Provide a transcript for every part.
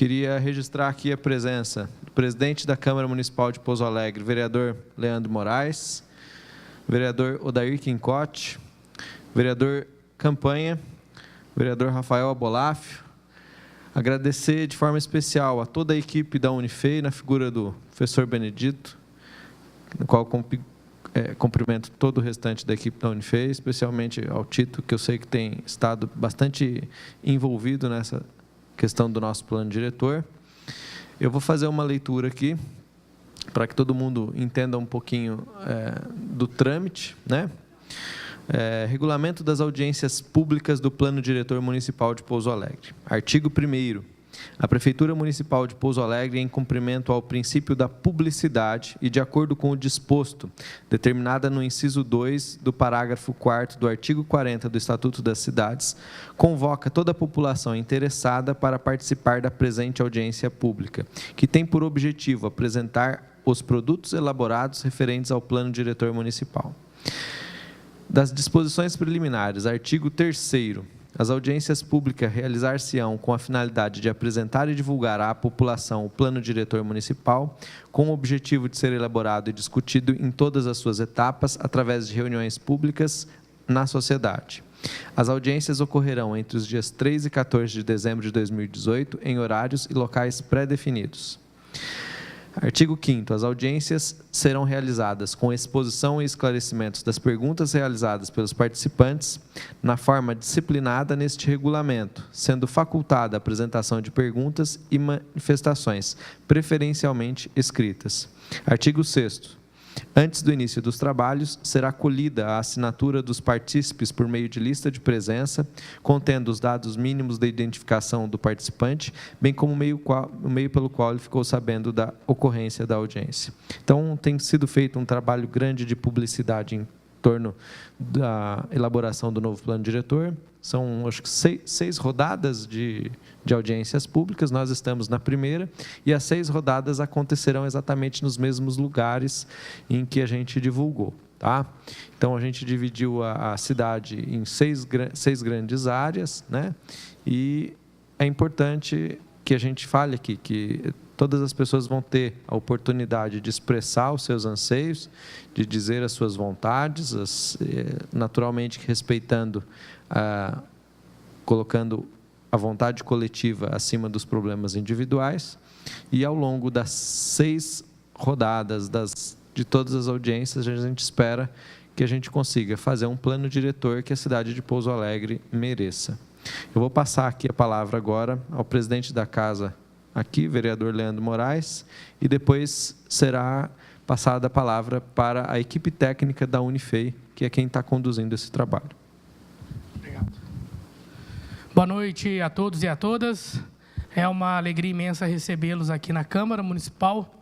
queria registrar aqui a presença do presidente da Câmara Municipal de Pouso Alegre, vereador Leandro Moraes, vereador Odair Quincote, vereador Campanha, vereador Rafael Abolafio. Agradecer de forma especial a toda a equipe da Unifei, na figura do professor Benedito, no qual cumprimento todo o restante da equipe da Unifei, especialmente ao Tito, que eu sei que tem estado bastante envolvido nessa questão do nosso plano diretor. Eu vou fazer uma leitura aqui, para que todo mundo entenda um pouquinho do trâmite, né? Regulamento das audiências públicas do Plano Diretor Municipal de Pouso Alegre. Artigo 1º. A Prefeitura Municipal de Pouso Alegre, em cumprimento ao princípio da publicidade e de acordo com o disposto, determinada no inciso 2 do parágrafo 4º do artigo 40 do Estatuto das Cidades, convoca toda a população interessada para participar da presente audiência pública, que tem por objetivo apresentar os produtos elaborados referentes ao Plano Diretor Municipal. Das disposições preliminares, artigo 3º. As audiências públicas realizar-se-ão com a finalidade de apresentar e divulgar à população o Plano Diretor Municipal, com o objetivo de ser elaborado e discutido em todas as suas etapas, através de reuniões públicas na sociedade. As audiências ocorrerão entre os dias 3 e 14 de dezembro de 2018, em horários e locais pré-definidos. Artigo 5º. As audiências serão realizadas com exposição e esclarecimentos das perguntas realizadas pelos participantes na forma disciplinada neste regulamento, sendo facultada a apresentação de perguntas e manifestações, preferencialmente escritas. Artigo 6º. Antes do início dos trabalhos, será colhida a assinatura dos partícipes por meio de lista de presença, contendo os dados mínimos de identificação do participante, bem como o meio pelo qual ele ficou sabendo da ocorrência da audiência. Então, tem sido feito um trabalho grande de publicidade em torno da elaboração do novo plano diretor. São, acho que, seis rodadas de audiências públicas, nós estamos na primeira, e as 6 rodadas acontecerão exatamente nos mesmos lugares em que a gente divulgou. Tá? Então, a gente dividiu a cidade em 6 grandes áreas, né? E é importante que a gente fale aqui que todas as pessoas vão ter a oportunidade de expressar os seus anseios, de dizer as suas vontades, naturalmente respeitando, colocando a vontade coletiva acima dos problemas individuais, e ao longo das 6 rodadas de todas as audiências, a gente espera que a gente consiga fazer um plano diretor que a cidade de Pouso Alegre mereça. Eu vou passar aqui a palavra agora ao presidente da casa, aqui, vereador Leandro Moraes, e depois será passada a palavra para a equipe técnica da Unifei, que é quem está conduzindo esse trabalho. Obrigado. Boa noite a todos e a todas. É uma alegria imensa recebê-los aqui na Câmara Municipal,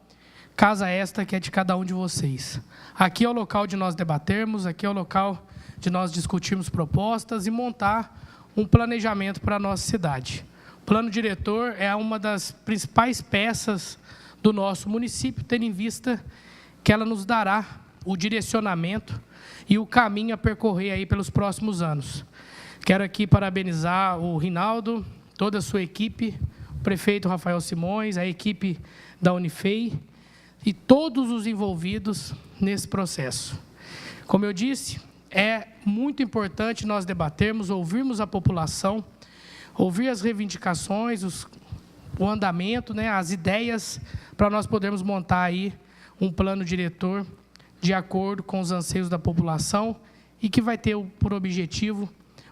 casa esta que é de cada um de vocês. Aqui é o local de nós debatermos, aqui é o local de nós discutirmos propostas e montar um planejamento para a nossa cidade. O plano diretor é uma das principais peças do nosso município, tendo em vista que ela nos dará o direcionamento e o caminho a percorrer aí pelos próximos anos. Quero aqui parabenizar o Rinaldo, toda a sua equipe, o prefeito Rafael Simões, a equipe da Unifei e todos os envolvidos nesse processo. Como eu disse, é muito importante nós debatermos, ouvirmos a população, ouvir as reivindicações, o andamento, né, as ideias, para nós podermos montar aí um plano diretor de acordo com os anseios da população e que vai ter por objetivo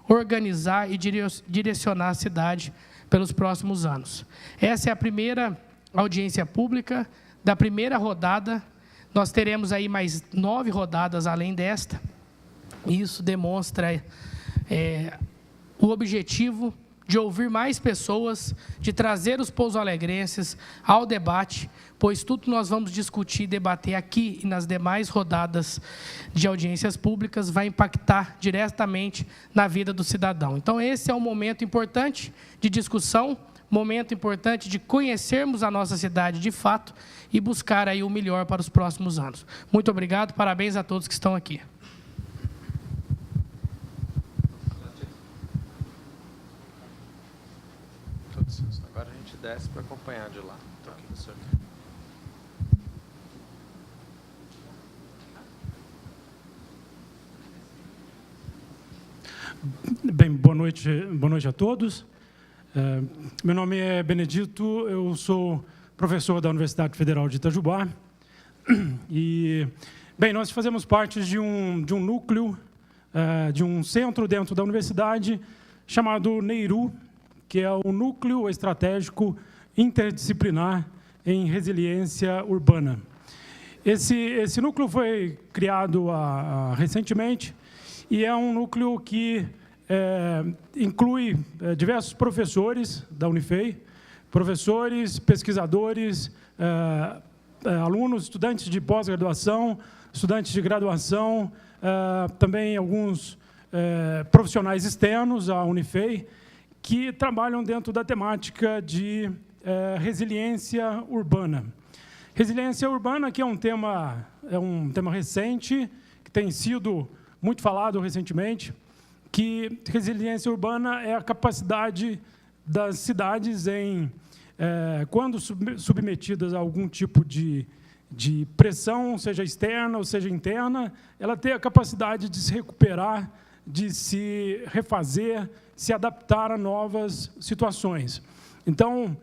organizar e direcionar a cidade pelos próximos anos. Essa é a primeira audiência pública da primeira rodada. Nós teremos aí mais 9 rodadas além desta. Isso demonstra o objetivo de ouvir mais pessoas, de trazer os pouso-alegrenses ao debate, pois tudo nós vamos discutir e debater aqui e nas demais rodadas de audiências públicas vai impactar diretamente na vida do cidadão. Então, esse é um momento importante de discussão, momento importante de conhecermos a nossa cidade de fato e buscar aí o melhor para os próximos anos. Muito obrigado, parabéns a todos que estão aqui. Agora a gente gente desce para acompanhar de lá. Então, aqui, professor. Bem, boa noite a todos. Meu nome é Benedito, eu sou professor da Universidade Federal de Itajubá. E, bem, nós fazemos parte de um núcleo, de um centro dentro da universidade, chamado NEIRU, que é o Núcleo Estratégico Interdisciplinar em Resiliência Urbana. Esse núcleo foi criado recentemente e é um núcleo que inclui diversos professores da Unifei, professores, pesquisadores, alunos, estudantes de pós-graduação, estudantes de graduação, também alguns profissionais externos à Unifei, que trabalham dentro da temática de resiliência urbana. Resiliência urbana, que é um tema recente, que tem sido muito falado recentemente, que resiliência urbana é a capacidade das cidades quando submetidas a algum tipo de pressão, seja externa ou seja interna, ela tem a capacidade de se recuperar, de se refazer, se adaptar a novas situações. Então,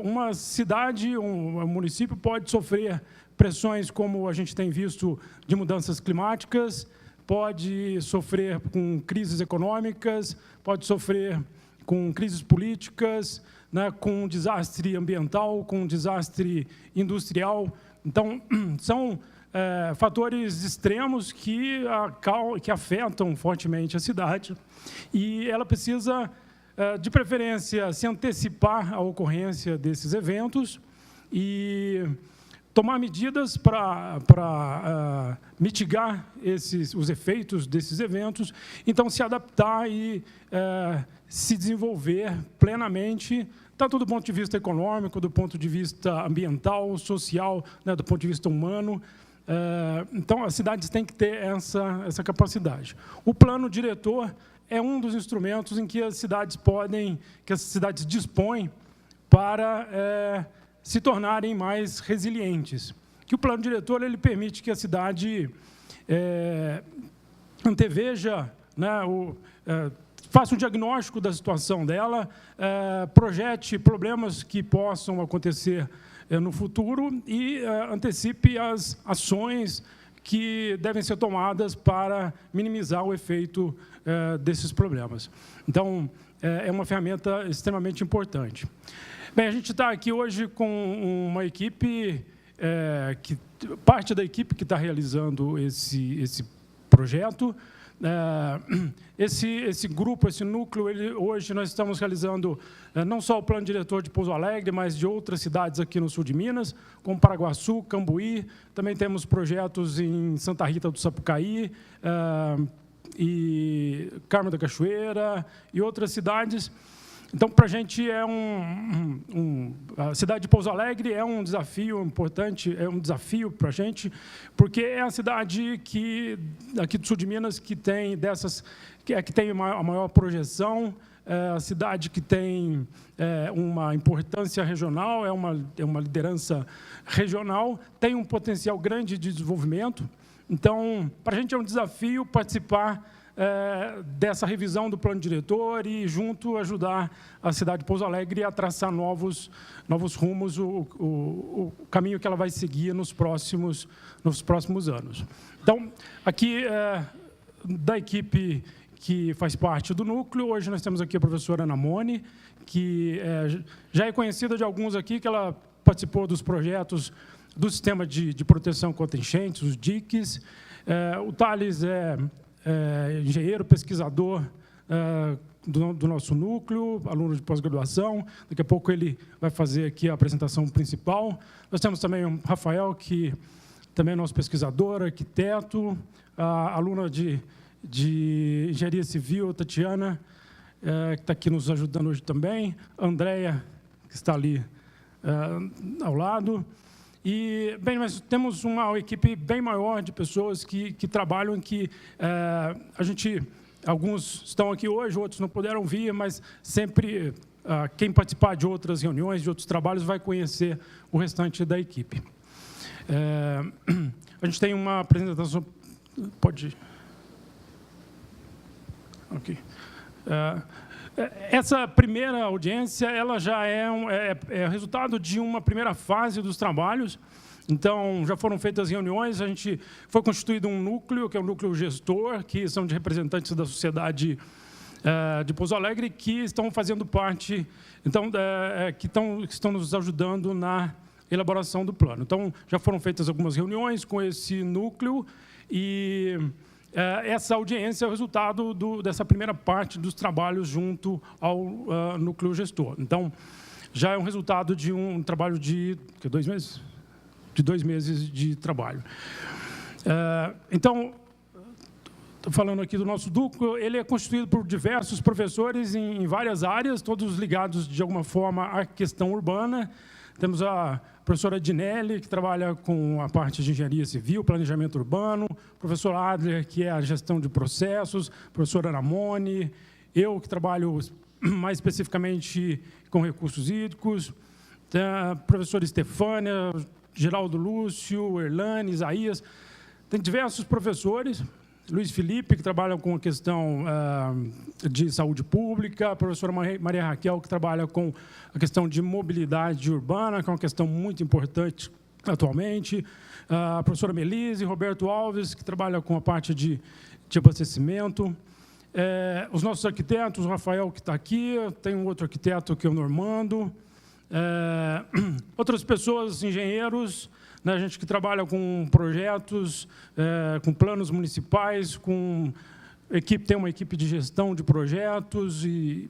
uma cidade, um município pode sofrer pressões como a gente tem visto de mudanças climáticas, pode sofrer com crises econômicas, pode sofrer com crises políticas, né, com desastre ambiental, com desastre industrial. Então, são fatores extremos que afetam fortemente a cidade e ela precisa, de preferência, se antecipar à ocorrência desses eventos e tomar medidas para mitigar os efeitos desses eventos, então se adaptar e se desenvolver plenamente, tanto do ponto de vista econômico, do ponto de vista ambiental, social, né, do ponto de vista humano. Então, as cidades têm que ter essa capacidade. O plano diretor é um dos instrumentos em que as cidades dispõem para se tornarem mais resilientes. Que o plano diretor ele permite que a cidade anteveja, né, faça um diagnóstico da situação dela, projete problemas que possam acontecer no futuro e antecipe as ações que devem ser tomadas para minimizar o efeito desses problemas. Então, é uma ferramenta extremamente importante. Bem, a gente está aqui hoje com uma equipe, parte da equipe que está realizando esse projeto. Esse grupo, esse núcleo, hoje nós estamos realizando não só o plano diretor de Pouso Alegre, mas de outras cidades aqui no sul de Minas, como Paraguaçu, Cambuí, também temos projetos em Santa Rita do Sapucaí, e Carmo da Cachoeira e outras cidades. Então, para a gente a cidade de Pouso Alegre é um desafio importante, é um desafio para a gente, porque é a cidade aqui do sul de Minas que tem a maior projeção, a cidade que tem uma importância regional, é uma liderança regional, tem um potencial grande de desenvolvimento. Então, para a gente é um desafio participar dessa revisão do plano diretor e, junto, ajudar a cidade de Pouso Alegre a traçar novos rumos, o caminho que ela vai seguir nos próximos anos. Então, aqui, da equipe que faz parte do núcleo, hoje nós temos aqui a professora Ana Mone, que já é conhecida de alguns aqui, que ela participou dos projetos do Sistema de Proteção contra Enchentes, os DICs. O Thales é engenheiro, pesquisador do nosso núcleo, aluno de pós-graduação. Daqui a pouco ele vai fazer aqui a apresentação principal. Nós temos também o Rafael, que também é nosso pesquisador, arquiteto, aluna de engenharia civil, Tatiana, que está aqui nos ajudando hoje também, a Andréia, que está ali ao lado. E, bem, nós temos uma equipe bem maior de pessoas que trabalham, que alguns estão aqui hoje, outros não puderam vir, mas sempre quem participar de outras reuniões, de outros trabalhos, vai conhecer o restante da equipe. A gente tem uma apresentação... Pode ir. Ok. Essa primeira audiência, ela já é resultado de uma primeira fase dos trabalhos. Então, já foram feitas reuniões, a gente foi constituído um núcleo, que é o núcleo gestor, que são de representantes da sociedade de Pouso Alegre, que estão fazendo parte, então, que estão nos ajudando na elaboração do plano. Então, já foram feitas algumas reuniões com esse núcleo e essa audiência é o resultado dessa primeira parte dos trabalhos junto ao núcleo gestor. Então, já é um resultado de um trabalho de 2 meses? De 2 meses de trabalho. Então, estou falando aqui do nosso núcleo, ele é constituído por diversos professores em várias áreas, todos ligados, de alguma forma, à questão urbana. Temos a professora Dinelli, que trabalha com a parte de engenharia civil, planejamento urbano, o professor Adler, que é a gestão de processos, professora Ramone, eu, que trabalho mais especificamente com recursos hídricos, a professora Estefânia, Geraldo Lúcio, Erlane, Isaías, tem diversos professores, Luiz Felipe, que trabalha com a questão de saúde pública, a professora Maria Raquel, que trabalha com a questão de mobilidade urbana, que é uma questão muito importante atualmente, a professora Melise, Roberto Alves, que trabalha com a parte de abastecimento, os nossos arquitetos, o Rafael, que está aqui, tem um outro arquiteto, que é o Normando, outras pessoas, engenheiros, né, gente que trabalha com projetos, com planos municipais, tem uma equipe de gestão de projetos e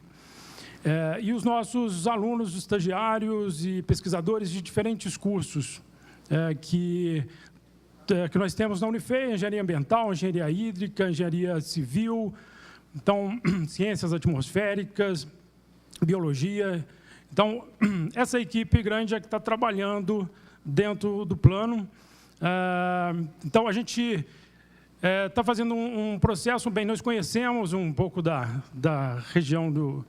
os nossos alunos, estagiários e pesquisadores de diferentes cursos que nós temos na Unifei, engenharia ambiental, engenharia hídrica, engenharia civil, então, ciências atmosféricas, biologia. Então, essa equipe grande é que está trabalhando dentro do plano. Então, a gente está fazendo um processo, bem, nós conhecemos um pouco da região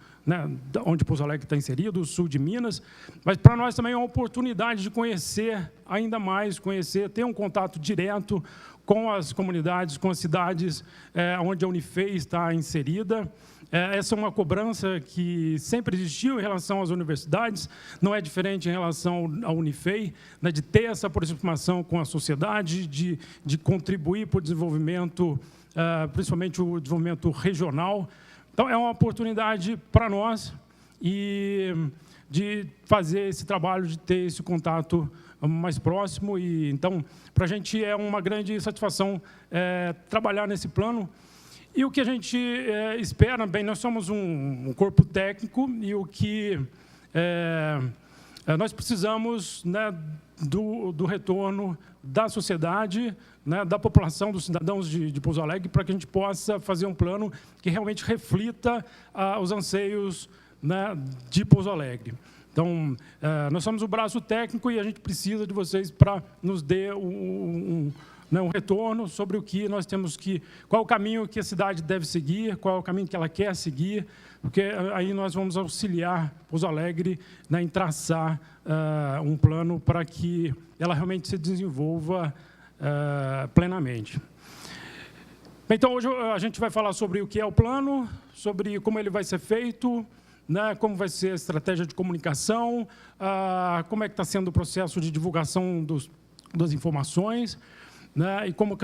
onde Pouso Alegre está inserido, o sul de Minas, mas para nós também é uma oportunidade de conhecer ainda mais, ter um contato direto com as comunidades, com as cidades onde a Unifei está inserida. Essa é uma cobrança que sempre existiu em relação às universidades, não é diferente em relação à Unifei, né, de ter essa aproximação com a sociedade, de contribuir para o desenvolvimento, principalmente o desenvolvimento regional. Então, é uma oportunidade para nós de fazer esse trabalho, de ter esse contato mais próximo. E, então, para a gente é uma grande satisfação trabalhar nesse plano. E o que a gente espera, bem, nós somos um corpo técnico e o que nós precisamos, né, do retorno da sociedade, né, da população, dos cidadãos de Pouso Alegre, para que a gente possa fazer um plano que realmente reflita os anseios, né, de Pouso Alegre. Então, nós somos o braço técnico e a gente precisa de vocês para nos dar um retorno sobre o que nós temos qual é o caminho que a cidade deve seguir, qual é o caminho que ela quer seguir, porque aí nós vamos auxiliar Pouso Alegre, né, em traçar um plano para que ela realmente se desenvolva plenamente. Então, hoje a gente vai falar sobre o que é o plano, sobre como ele vai ser feito, né, como vai ser a estratégia de comunicação, como é que está sendo o processo de divulgação das informações, né, e como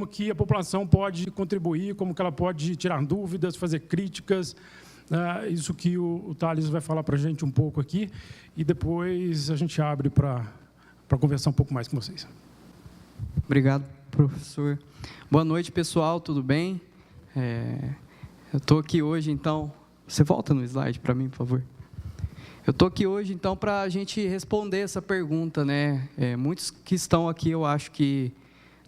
que a população pode contribuir, como que ela pode tirar dúvidas, fazer críticas, isso que o Thales vai falar para a gente um pouco aqui, e depois a gente abre para conversar um pouco mais com vocês. Obrigado, professor. Boa noite, pessoal, tudo bem? Eu estou aqui hoje, então... Você volta no slide para mim, por favor? Eu estou aqui hoje, então, para a gente responder essa pergunta, né? Muitos que estão aqui, eu acho que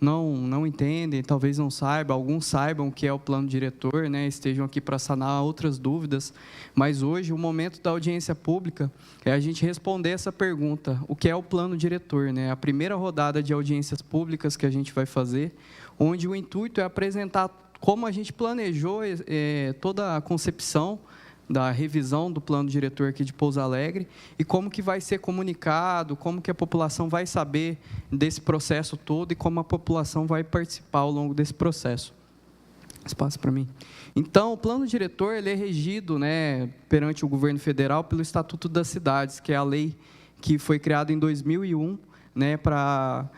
não entendem, talvez não saibam, alguns saibam o que é o plano diretor, né? Estejam aqui para sanar outras dúvidas, mas hoje o momento da audiência pública é a gente responder essa pergunta, o que é o plano diretor, né? A primeira rodada de audiências públicas que a gente vai fazer, onde o intuito é apresentar como a gente planejou toda a concepção, da revisão do plano diretor aqui de Pouso Alegre e como que vai ser comunicado, como que a população vai saber desse processo todo e como a população vai participar ao longo desse processo. Espaço para mim. Então, o plano diretor ele é regido, né, perante o governo federal pelo Estatuto das Cidades, que é a lei que foi criada em 2001, né, para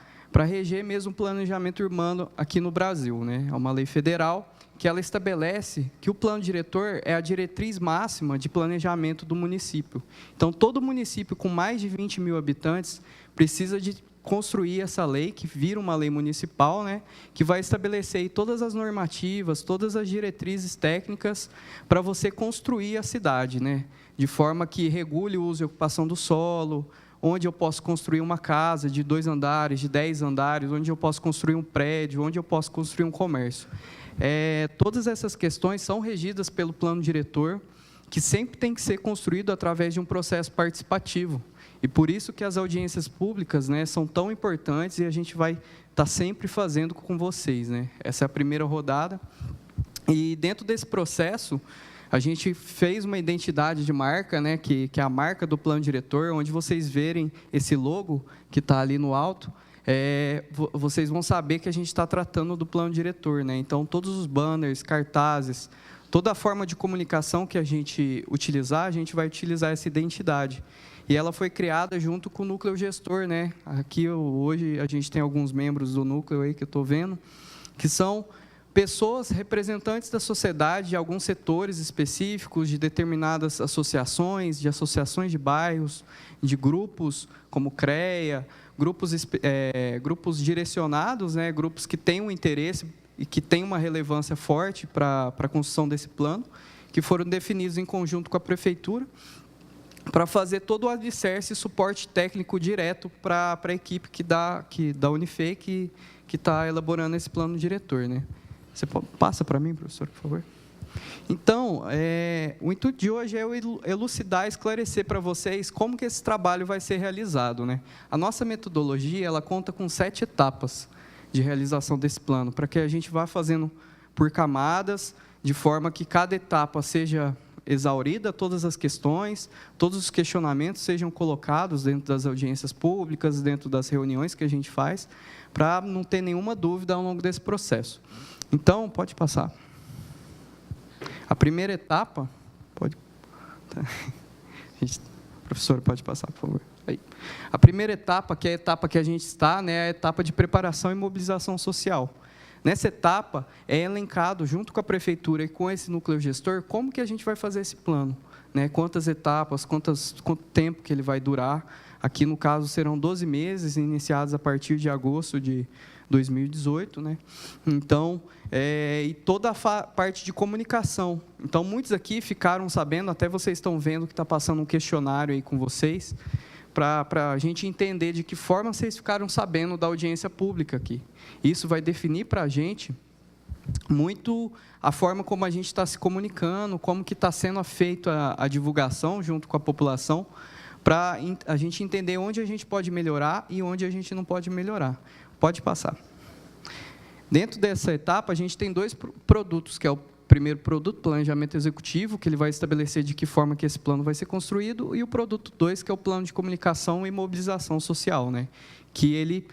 reger mesmo o planejamento urbano aqui no Brasil, né? É uma lei federal que ela estabelece que o plano diretor é a diretriz máxima de planejamento do município. Então, todo município com mais de 20 mil habitantes precisa de construir essa lei, que vira uma lei municipal, né, que vai estabelecer aí todas as normativas, todas as diretrizes técnicas para você construir a cidade, né, de forma que regule o uso e ocupação do solo, onde eu posso construir uma casa de 2 andares, de 10 andares, onde eu posso construir um prédio, onde eu posso construir um comércio. Todas essas questões são regidas pelo plano diretor, que sempre tem que ser construído através de um processo participativo. E por isso que as audiências públicas, né, são tão importantes e a gente vai estar sempre fazendo com vocês, né? Essa é a primeira rodada. E dentro desse processo, a gente fez uma identidade de marca, né, que é a marca do plano diretor, onde vocês verem esse logo que está ali no alto, vocês vão saber que a gente está tratando do plano diretor, né? Então, todos os banners, cartazes, toda a forma de comunicação que a gente utilizar, a gente vai utilizar essa identidade. E ela foi criada junto com o núcleo gestor, né? Aqui, hoje, a gente tem alguns membros do núcleo aí que eu estou vendo, que são pessoas representantes da sociedade, de alguns setores específicos, de determinadas associações, de associações de bairros, de grupos como CREA, grupos direcionados, né? Grupos que têm um interesse e que têm uma relevância forte para a construção desse plano, que foram definidos em conjunto com a prefeitura, para fazer todo o alicerce e suporte técnico direto para a equipe da Unifei, que está elaborando esse plano diretor, né? Você passa para mim, professor, por favor? Então, o intuito de hoje é eu elucidar, esclarecer para vocês como que esse trabalho vai ser realizado, né? A nossa metodologia, ela conta com 7 etapas de realização desse plano, para que a gente vá fazendo por camadas, de forma que cada etapa seja exaurida, todas as questões, todos os questionamentos sejam colocados dentro das audiências públicas, dentro das reuniões que a gente faz, para não ter nenhuma dúvida ao longo desse processo. Então, pode passar. A primeira etapa, professor, pode passar, por favor. Aí. A primeira etapa, que é a etapa que a gente está, né, é a etapa de preparação e mobilização social. Nessa etapa, é elencado, junto com a prefeitura e com esse núcleo gestor, como que a gente vai fazer esse plano, né? Quantas etapas, quanto tempo que ele vai durar. Aqui, no caso, serão 12 meses, iniciados a partir de agosto de 2018, né? Então, e toda a parte de comunicação. Então, muitos aqui ficaram sabendo, até vocês estão vendo que está passando um questionário aí com vocês, para a gente entender de que forma vocês ficaram sabendo da audiência pública aqui. Isso vai definir para a gente muito a forma como a gente está se comunicando, como que está sendo feita a divulgação junto com a população, para a gente entender onde a gente pode melhorar e onde a gente não pode melhorar. Pode passar. Dentro dessa etapa, a gente tem 2 produtos, que é o primeiro produto, planejamento executivo, que ele vai estabelecer de que forma que esse plano vai ser construído, e o produto 2, que é o plano de comunicação e mobilização social, né? Que ele,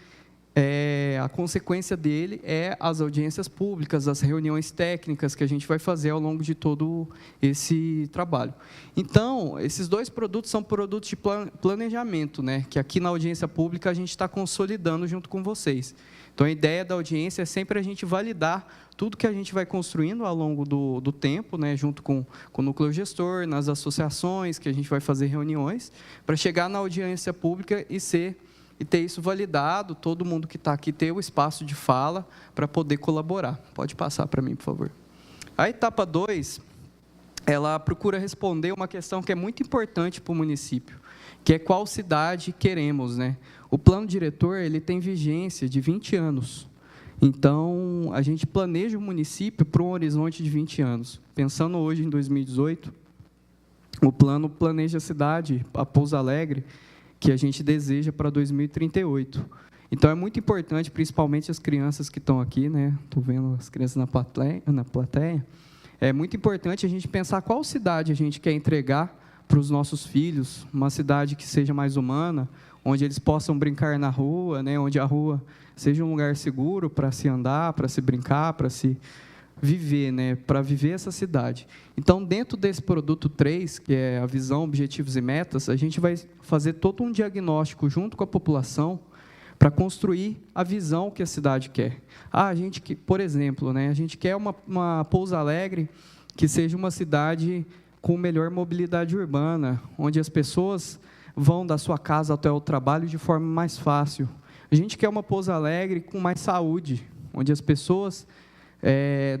a consequência dele é as audiências públicas, as reuniões técnicas que a gente vai fazer ao longo de todo esse trabalho. Então, esses 2 produtos são produtos de planejamento, né? Que aqui na audiência pública a gente está consolidando junto com vocês. Então, a ideia da audiência é sempre a gente validar tudo que a gente vai construindo ao longo do tempo, né, junto com o núcleo gestor, nas associações, que a gente vai fazer reuniões, para chegar na audiência pública e ter isso validado, todo mundo que está aqui ter o espaço de fala para poder colaborar. Pode passar para mim, por favor. A etapa 2, ela procura responder uma questão que é muito importante para o município, que é qual cidade queremos, né? O plano diretor, ele tem vigência de 20 anos. Então, a gente planeja o município para um horizonte de 20 anos. Pensando hoje em 2018, o plano planeja a cidade, a Pouso Alegre, que a gente deseja para 2038. Então, é muito importante, principalmente as crianças que estão aqui, né? Estou vendo as crianças na plateia, é muito importante a gente pensar qual cidade a gente quer entregar para os nossos filhos, uma cidade que seja mais humana, onde eles possam brincar na rua, né, onde a rua seja um lugar seguro para se andar, para se brincar, para se viver, né, para viver essa cidade. Então, dentro desse produto 3, que é a visão, objetivos e metas, a gente vai fazer todo um diagnóstico junto com a população para construir a visão que a cidade quer. A gente, por exemplo, né, a gente quer uma Pouso Alegre que seja uma cidade com melhor mobilidade urbana, onde as pessoas vão da sua casa até o trabalho de forma mais fácil. A gente quer uma Pouso Alegre com mais saúde, onde as pessoas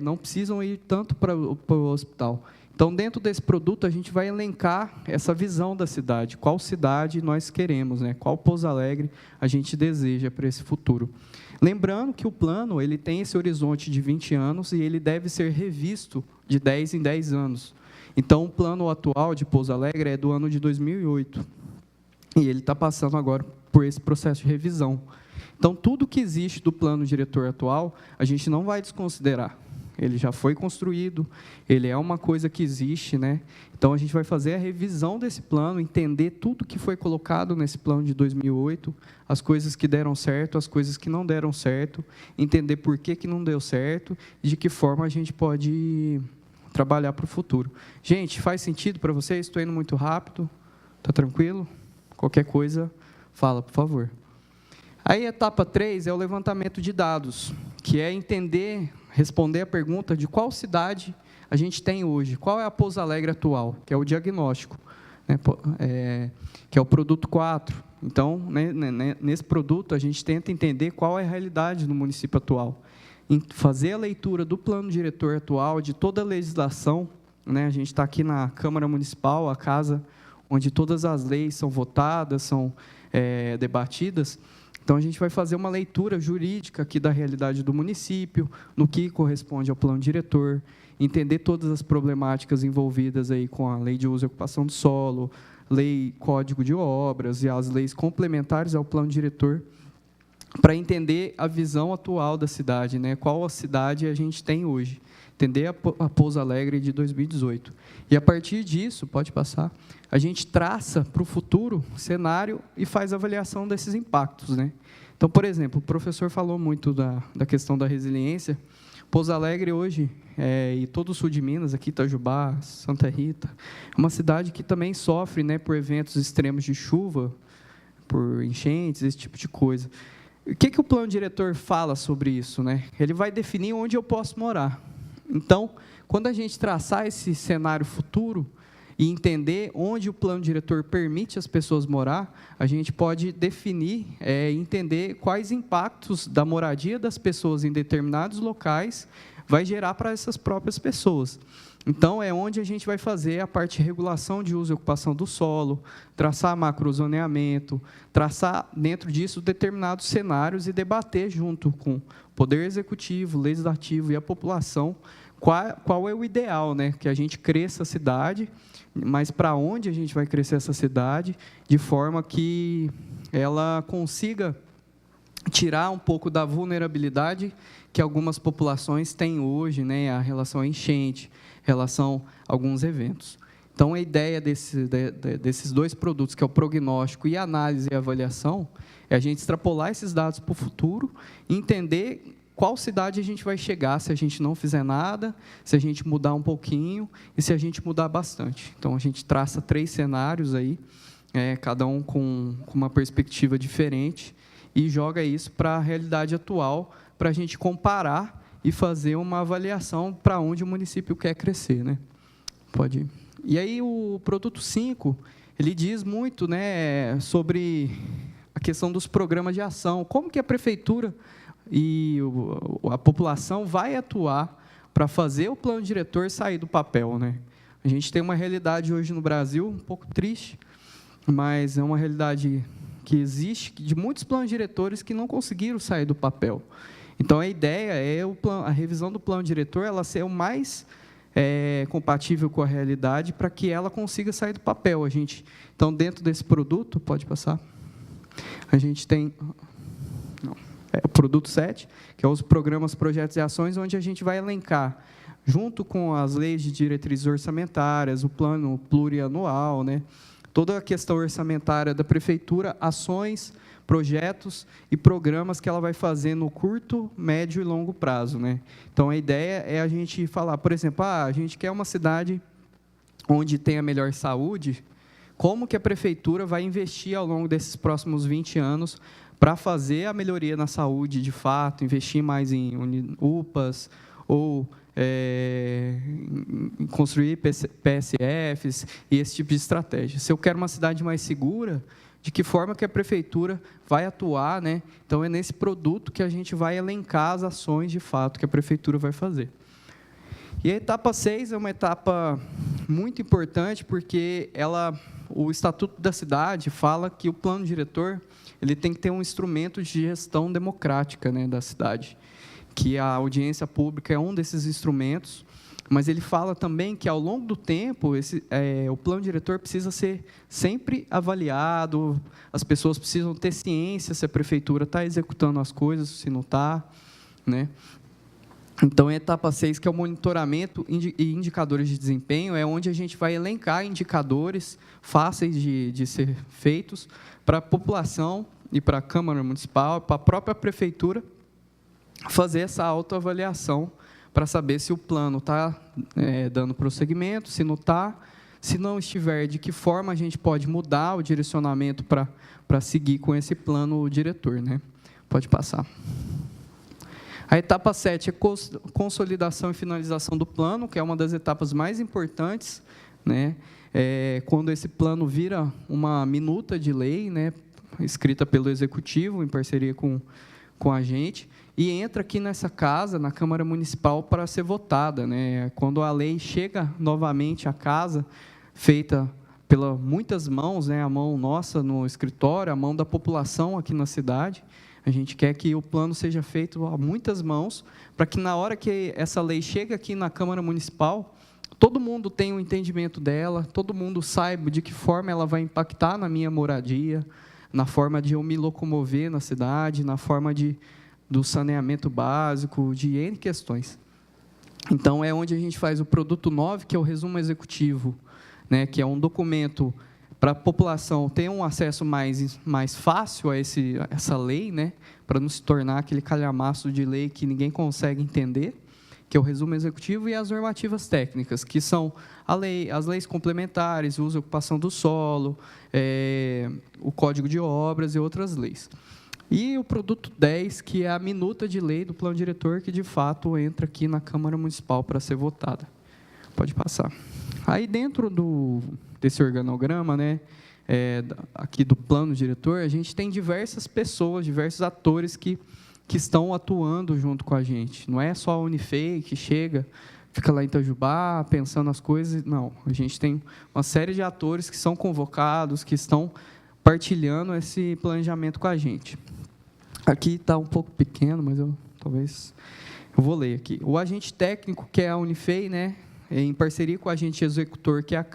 não precisam ir tanto para o hospital. Então, dentro desse produto, a gente vai elencar essa visão da cidade, qual cidade nós queremos, né? Qual Pouso Alegre a gente deseja para esse futuro. Lembrando que o plano ele tem esse horizonte de 20 anos e ele deve ser revisto de 10 em 10 anos. Então, o plano atual de Pouso Alegre é do ano de 2008, e ele está passando agora por esse processo de revisão. Então, tudo que existe do plano diretor atual, a gente não vai desconsiderar. Ele já foi construído, ele é uma coisa que existe, né? Então, a gente vai fazer a revisão desse plano, entender tudo que foi colocado nesse plano de 2008, as coisas que deram certo, as coisas que não deram certo, entender por que não deu certo e de que forma a gente pode trabalhar para o futuro. Gente, faz sentido para vocês? Estou indo muito rápido? Está tranquilo? Qualquer coisa, fala, por favor. Aí, a etapa 3 é o levantamento de dados, que é entender, responder a pergunta de qual cidade a gente tem hoje, qual é a Pouso Alegre atual, que é o diagnóstico, né, que é o produto 4. Então, né, nesse produto, a gente tenta entender qual é a realidade do município atual, fazer a leitura do plano diretor atual, de toda a legislação, né, a gente está aqui na Câmara Municipal, a casa onde todas as leis são votadas, são debatidas. Então, a gente vai fazer uma leitura jurídica aqui da realidade do município, no que corresponde ao plano diretor, entender todas as problemáticas envolvidas aí com a lei de uso e ocupação do solo, lei Código de Obras e as leis complementares ao plano diretor, para entender a visão atual da cidade, né? Qual a cidade a gente tem hoje, entender a Pouso Alegre de 2018. E, a partir disso, pode passar, a gente traça para o futuro cenário e faz avaliação desses impactos, né? Então, por exemplo, o professor falou muito da questão da resiliência. Pouso Alegre hoje, e todo o sul de Minas, aqui Itajubá, Santa Rita, é uma cidade que também sofre, né, por eventos extremos de chuva, por enchentes, esse tipo de coisa. O que o plano diretor fala sobre isso, né? Ele vai definir onde eu posso morar. Então, quando a gente traçar esse cenário futuro e entender onde o plano diretor permite as pessoas morar, a gente pode definir, entender quais impactos da moradia das pessoas em determinados locais vai gerar para essas próprias pessoas. Então, é onde a gente vai fazer a parte de regulação de uso e ocupação do solo, traçar macrozoneamento, traçar dentro disso determinados cenários e debater junto com o Poder Executivo, Legislativo e a população qual é o ideal, né? Que a gente cresça a cidade, mas para onde a gente vai crescer essa cidade, de forma que ela consiga tirar um pouco da vulnerabilidade que algumas populações têm hoje, né, a relação à enchente, relação a alguns eventos. Então, a ideia desses dois produtos, que é o prognóstico e a análise e avaliação, é a gente extrapolar esses dados para o futuro e entender qual cidade a gente vai chegar se a gente não fizer nada, se a gente mudar um pouquinho e se a gente mudar bastante. Então, a gente traça 3 cenários aí, cada um com uma perspectiva diferente, e joga isso para a realidade atual, para a gente comparar e fazer uma avaliação para onde o município quer crescer, né? Pode ir. E aí, o produto 5, ele diz muito, né, sobre a questão dos programas de ação, como que a prefeitura e a população vai atuar para fazer o plano diretor sair do papel, né? A gente tem uma realidade hoje no Brasil, um pouco triste, mas é uma realidade que existe, de muitos planos diretores que não conseguiram sair do papel. Então, a ideia é a revisão do plano diretor ela ser o mais compatível com a realidade para que ela consiga sair do papel. Então, dentro desse produto, pode passar, a gente tem... Não. o produto 7, que é os programas, projetos e ações, onde a gente vai elencar, junto com as leis de diretrizes orçamentárias, o plano plurianual, né, toda a questão orçamentária da prefeitura, ações, projetos e programas que ela vai fazer no curto, médio e longo prazo, né? Então, a ideia é a gente falar, por exemplo, a gente quer uma cidade onde tenha melhor saúde, como que a prefeitura vai investir ao longo desses próximos 20 anos para fazer a melhoria na saúde, de fato, investir mais em UPAs, ou construir PSFs e esse tipo de estratégia. Se eu quero uma cidade mais segura, de que forma que a prefeitura vai atuar, né? Então, é nesse produto que a gente vai elencar as ações, de fato, que a prefeitura vai fazer. E a etapa 6 é uma etapa muito importante, porque o Estatuto da Cidade fala que o plano diretor ele tem que ter um instrumento de gestão democrática, né, da cidade, que a audiência pública é um desses instrumentos, mas ele fala também que, ao longo do tempo, o plano diretor precisa ser sempre avaliado, as pessoas precisam ter ciência se a prefeitura está executando as coisas, se não está, né? Então, a etapa 6, que é o monitoramento e indicadores de desempenho, é onde a gente vai elencar indicadores fáceis de ser feitos para a população e para a Câmara Municipal, para a própria prefeitura, fazer essa autoavaliação para saber se o plano está dando prosseguimento, se não está, se não estiver, de que forma a gente pode mudar o direcionamento para seguir com esse plano diretor, né? Pode passar. A etapa 7 é consolidação e finalização do plano, que é uma das etapas mais importantes, né? Quando esse plano vira uma minuta de lei, né, escrita pelo Executivo, em parceria com a gente, e entra aqui nessa casa, na Câmara Municipal, para ser votada, né? Quando a lei chega novamente à casa, feita pelas muitas mãos, né? A mão nossa no escritório, a mão da população aqui na cidade, a gente quer que o plano seja feito a muitas mãos, para que, na hora que essa lei chega aqui na Câmara Municipal, todo mundo tenha um entendimento dela, todo mundo saiba de que forma ela vai impactar na minha moradia, na forma de eu me locomover na cidade, na forma do saneamento básico, de N questões. Então, é onde a gente faz o produto 9, que é o resumo executivo, né, que é um documento para a população ter um acesso mais fácil a essa lei, né, para não se tornar aquele calhamaço de lei que ninguém consegue entender, que é o resumo executivo, e as normativas técnicas, que são as leis complementares, o uso e ocupação do solo, o Código de Obras e outras leis. E o produto 10, que é a minuta de lei do plano diretor, que, de fato, entra aqui na Câmara Municipal para ser votada. Pode passar. Aí, dentro desse organograma, né, aqui do plano diretor, a gente tem diversas pessoas, diversos atores que estão atuando junto com a gente. Não é só a Unifei que chega, fica lá em Itajubá, pensando as coisas. Não, a gente tem uma série de atores que são convocados, que estão partilhando esse planejamento com a gente. Aqui está um pouco pequeno, mas eu vou ler aqui. O agente técnico, que é a Unifei, né, em parceria com o agente executor, que é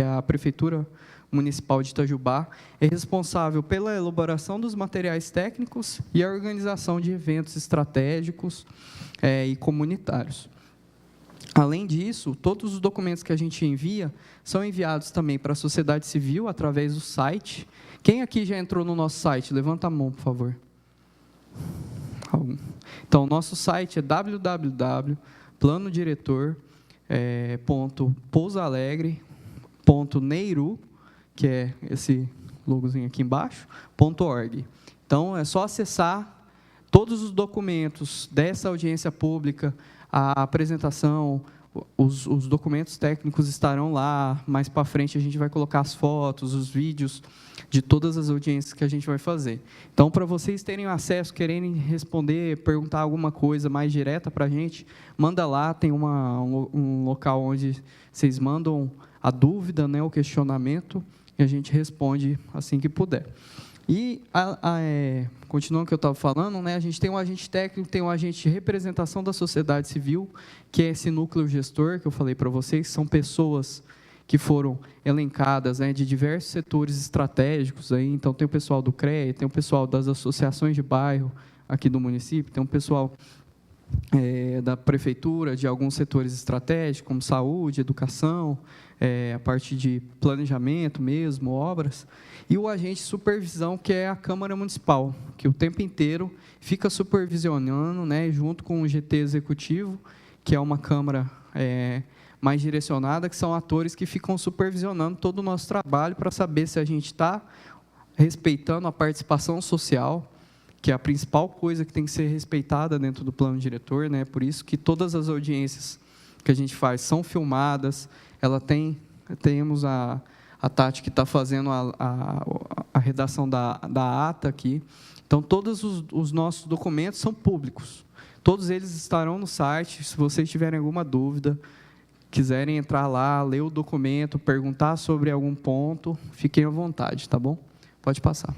a Prefeitura Municipal de Itajubá, é responsável pela elaboração dos materiais técnicos e a organização de eventos estratégicos e comunitários. Além disso, todos os documentos que a gente envia são enviados também para a sociedade civil através do site. Quem aqui já entrou no nosso site? Levanta a mão, por favor. Então, nosso site é www.planodiretor.pousalegre.neiru, que é esse logozinho aqui embaixo, .org. Então, é só acessar todos os documentos dessa audiência pública, a apresentação, os documentos técnicos estarão lá. Mais para frente, a gente vai colocar as fotos, os vídeos de todas as audiências que a gente vai fazer. Então, para vocês terem acesso, quererem responder, perguntar alguma coisa mais direta para a gente, manda lá, tem um local onde vocês mandam a dúvida, né, o questionamento, e a gente responde assim que puder. E, continuando o que eu estava falando, né, a gente tem um agente técnico, tem um agente de representação da sociedade civil, que é esse núcleo gestor que eu falei para vocês, são pessoas que foram elencadas, né, de diversos setores estratégicos. Aí, então, tem o pessoal do CREA, tem o pessoal das associações de bairro, aqui do município, tem um pessoal da prefeitura, de alguns setores estratégicos, como saúde, educação, a parte de planejamento mesmo, obras, e o agente de supervisão, que é a Câmara Municipal, que o tempo inteiro fica supervisionando, né, junto com o GT Executivo, que é uma Câmara mais direcionada, que são atores que ficam supervisionando todo o nosso trabalho para saber se a gente está respeitando a participação social, que é a principal coisa que tem que ser respeitada dentro do plano diretor, né? Por isso que todas as audiências que a gente faz são filmadas. Temos a Tati que está fazendo a redação da ata aqui. Então, todos os nossos documentos são públicos. Todos eles estarão no site. Se vocês tiverem alguma dúvida, quiserem entrar lá, ler o documento, perguntar sobre algum ponto, fiquem à vontade, tá bom? Pode passar.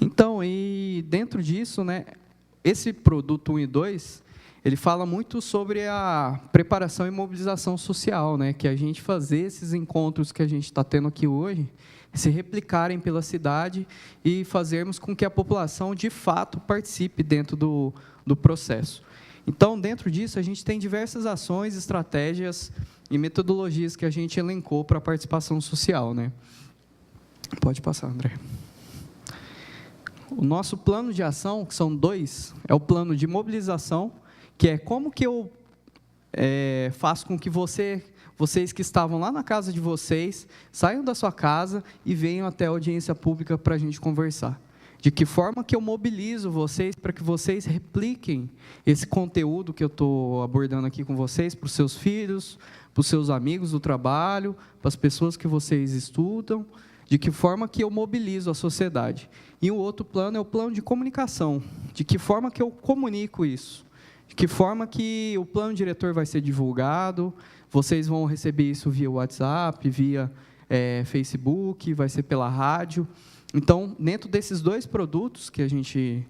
Então, e dentro disso, né, esse produto 1 e 2, ele fala muito sobre a preparação e mobilização social, né, que a gente fazer esses encontros que a gente está tendo aqui hoje, se replicarem pela cidade e fazermos com que a população, de fato, participe dentro do processo. Então, dentro disso, a gente tem diversas ações, estratégias e metodologias que a gente elencou para a participação social, né. Pode passar, André. O nosso plano de ação, que são 2, é o plano de mobilização, que é como que eu faço com que vocês que estavam lá na casa de vocês, saiam da sua casa e venham até a audiência pública para a gente conversar. De que forma que eu mobilizo vocês para que vocês repliquem esse conteúdo que eu estou abordando aqui com vocês, para os seus filhos, para os seus amigos do trabalho, para as pessoas que vocês estudam, de que forma que eu mobilizo a sociedade. E o outro plano é o plano de comunicação, de que forma que eu comunico isso, de que forma que o plano diretor vai ser divulgado, vocês vão receber isso via WhatsApp, via Facebook, vai ser pela rádio. Então, dentro desses 2 produtos que a gente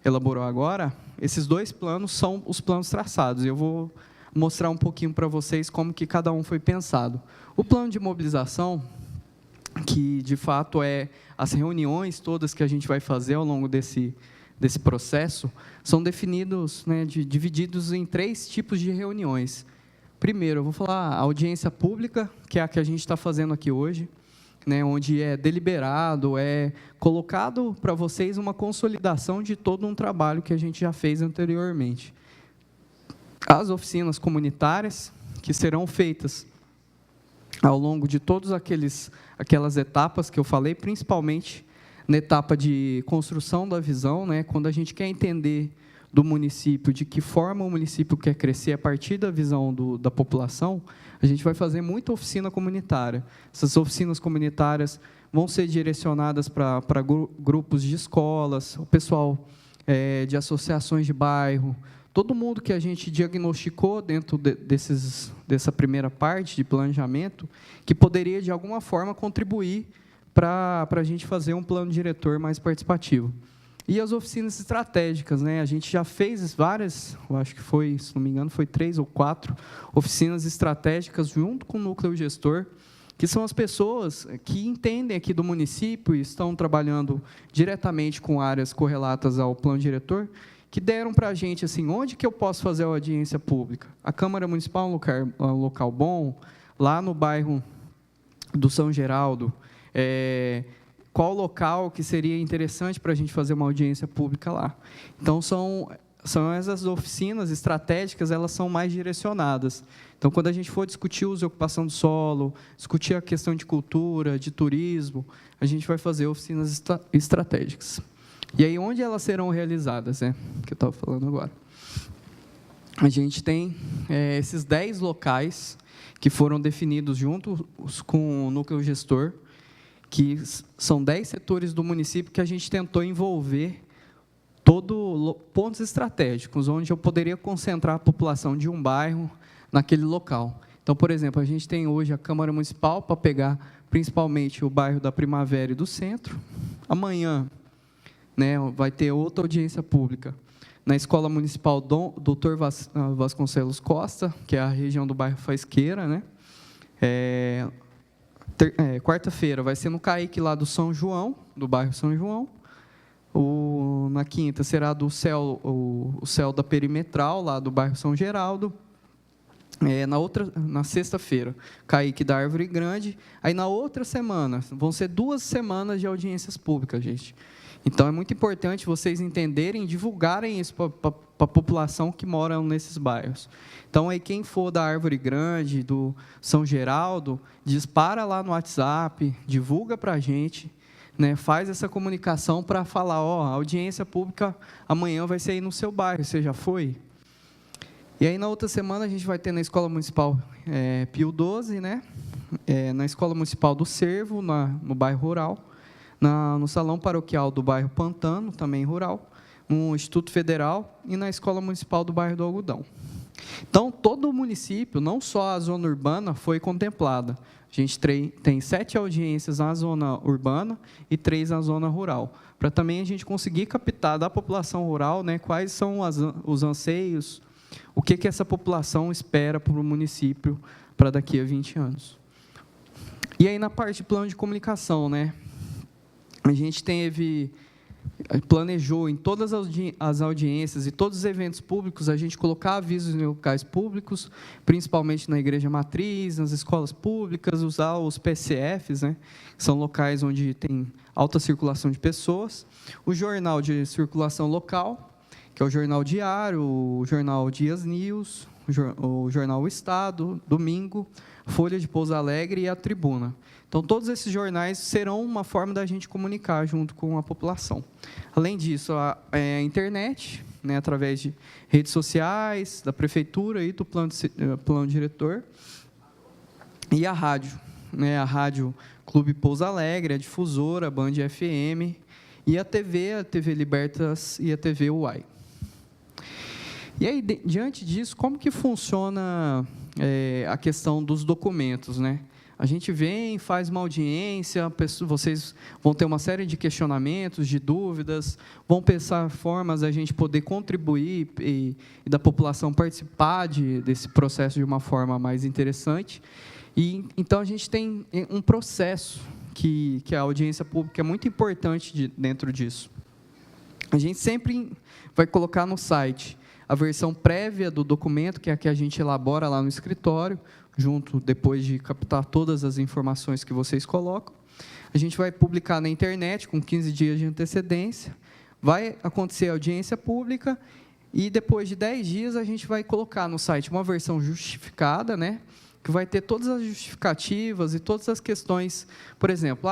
elaborou agora, esses 2 planos são os planos traçados. Eu vou mostrar um pouquinho para vocês como que cada um foi pensado. O plano de mobilização, que de fato as reuniões todas que a gente vai fazer ao longo desse processo, são definidos, né, divididos em 3 tipos de reuniões. Primeiro, eu vou falar a audiência pública, que é a que a gente está fazendo aqui hoje, né, onde é deliberado, é colocado para vocês uma consolidação de todo um trabalho que a gente já fez anteriormente. As oficinas comunitárias, que serão feitas ao longo de todas aquelas etapas que eu falei, principalmente na etapa de construção da visão, né, quando a gente quer entender do município, de que forma o município quer crescer a partir da visão da população, a gente vai fazer muita oficina comunitária. Essas oficinas comunitárias vão ser direcionadas para grupos de escolas, o pessoal de associações de bairro, todo mundo que a gente diagnosticou dentro dessa primeira parte de planejamento, que poderia, de alguma forma, contribuir para a gente fazer um plano diretor mais participativo. E as oficinas estratégicas, né? A gente já fez várias, eu acho que foi, se não me engano, foi 3 ou 4 oficinas estratégicas junto com o núcleo gestor, que são as pessoas que entendem aqui do município e estão trabalhando diretamente com áreas correlatas ao plano diretor, que deram para a gente, assim, onde que eu posso fazer a audiência pública? A Câmara Municipal é um local bom, lá no bairro do São Geraldo, qual local que seria interessante para a gente fazer uma audiência pública lá. Então, são essas oficinas estratégicas, elas são mais direcionadas. Então, quando a gente for discutir o uso e ocupação do solo, discutir a questão de cultura, de turismo, a gente vai fazer oficinas estratégicas. E aí, onde elas serão realizadas, né? Que eu estava falando agora. A gente tem esses 10 locais que foram definidos juntos com o núcleo gestor, que são 10 setores do município que a gente tentou envolver pontos estratégicos, onde eu poderia concentrar a população de um bairro naquele local. Então, por exemplo, a gente tem hoje a Câmara Municipal para pegar principalmente o bairro da Primavera e do Centro. Amanhã, né, vai ter outra audiência pública na Escola Municipal Dr. Vasconcelos Costa, que é a região do bairro Faisqueira, né? Quarta-feira vai ser no CAIC lá do São João, do bairro São João. Na quinta será o céu da Perimetral, lá do bairro São Geraldo. Na sexta-feira, Caique da Árvore Grande. Aí, na outra semana, vão ser 2 semanas de audiências públicas, gente. Então, é muito importante vocês entenderem e divulgarem isso para a população que mora nesses bairros. Então, aí, quem for da Árvore Grande, do São Geraldo, dispara lá no WhatsApp, divulga para a gente, né, faz essa comunicação para falar, a audiência pública amanhã vai ser aí no seu bairro, você já foi? E aí, na outra semana, a gente vai ter na Escola Municipal Pio XII, né? Na Escola Municipal do Cervo, no bairro Rural, no Salão Paroquial do bairro Pantano, também rural, no Instituto Federal e na Escola Municipal do bairro do Algodão. Então, todo o município, não só a zona urbana, foi contemplada. A gente tem 7 audiências na zona urbana e 3 na zona rural, para também a gente conseguir captar da população rural, né, quais são os anseios, o que essa população espera para o município para daqui a 20 anos. E aí, na parte de plano de comunicação, né, a gente planejou em todas as audiências e todos os eventos públicos, a gente colocar avisos em locais públicos, principalmente na igreja matriz, nas escolas públicas, usar os PCFs, né, que são locais onde tem alta circulação de pessoas, o jornal de circulação local, que é o Jornal Diário, o Jornal Dias News, o Jornal O Estado, Domingo, Folha de Pouso Alegre e a Tribuna. Então, todos esses jornais serão uma forma da gente comunicar junto com a população. Além disso, a internet, né, através de redes sociais, da prefeitura e do plano diretor, e a rádio, né, a Rádio Clube Pouso Alegre, a difusora, a Band FM, e a TV Libertas e a TV UAI. E aí, diante disso, como que funciona a questão dos documentos, né? A gente vem, faz uma audiência, vocês vão ter uma série de questionamentos, de dúvidas, vão pensar formas a gente poder contribuir e da população participar desse processo de uma forma mais interessante. E então, a gente tem um processo que a audiência pública é muito importante dentro disso. A gente sempre vai colocar no site a versão prévia do documento, que é a que a gente elabora lá no escritório, depois de captar todas as informações que vocês colocam. A gente vai publicar na internet com 15 dias de antecedência, vai acontecer a audiência pública, e depois de 10 dias a gente vai colocar no site uma versão justificada, né, que vai ter todas as justificativas e todas as questões. Por exemplo,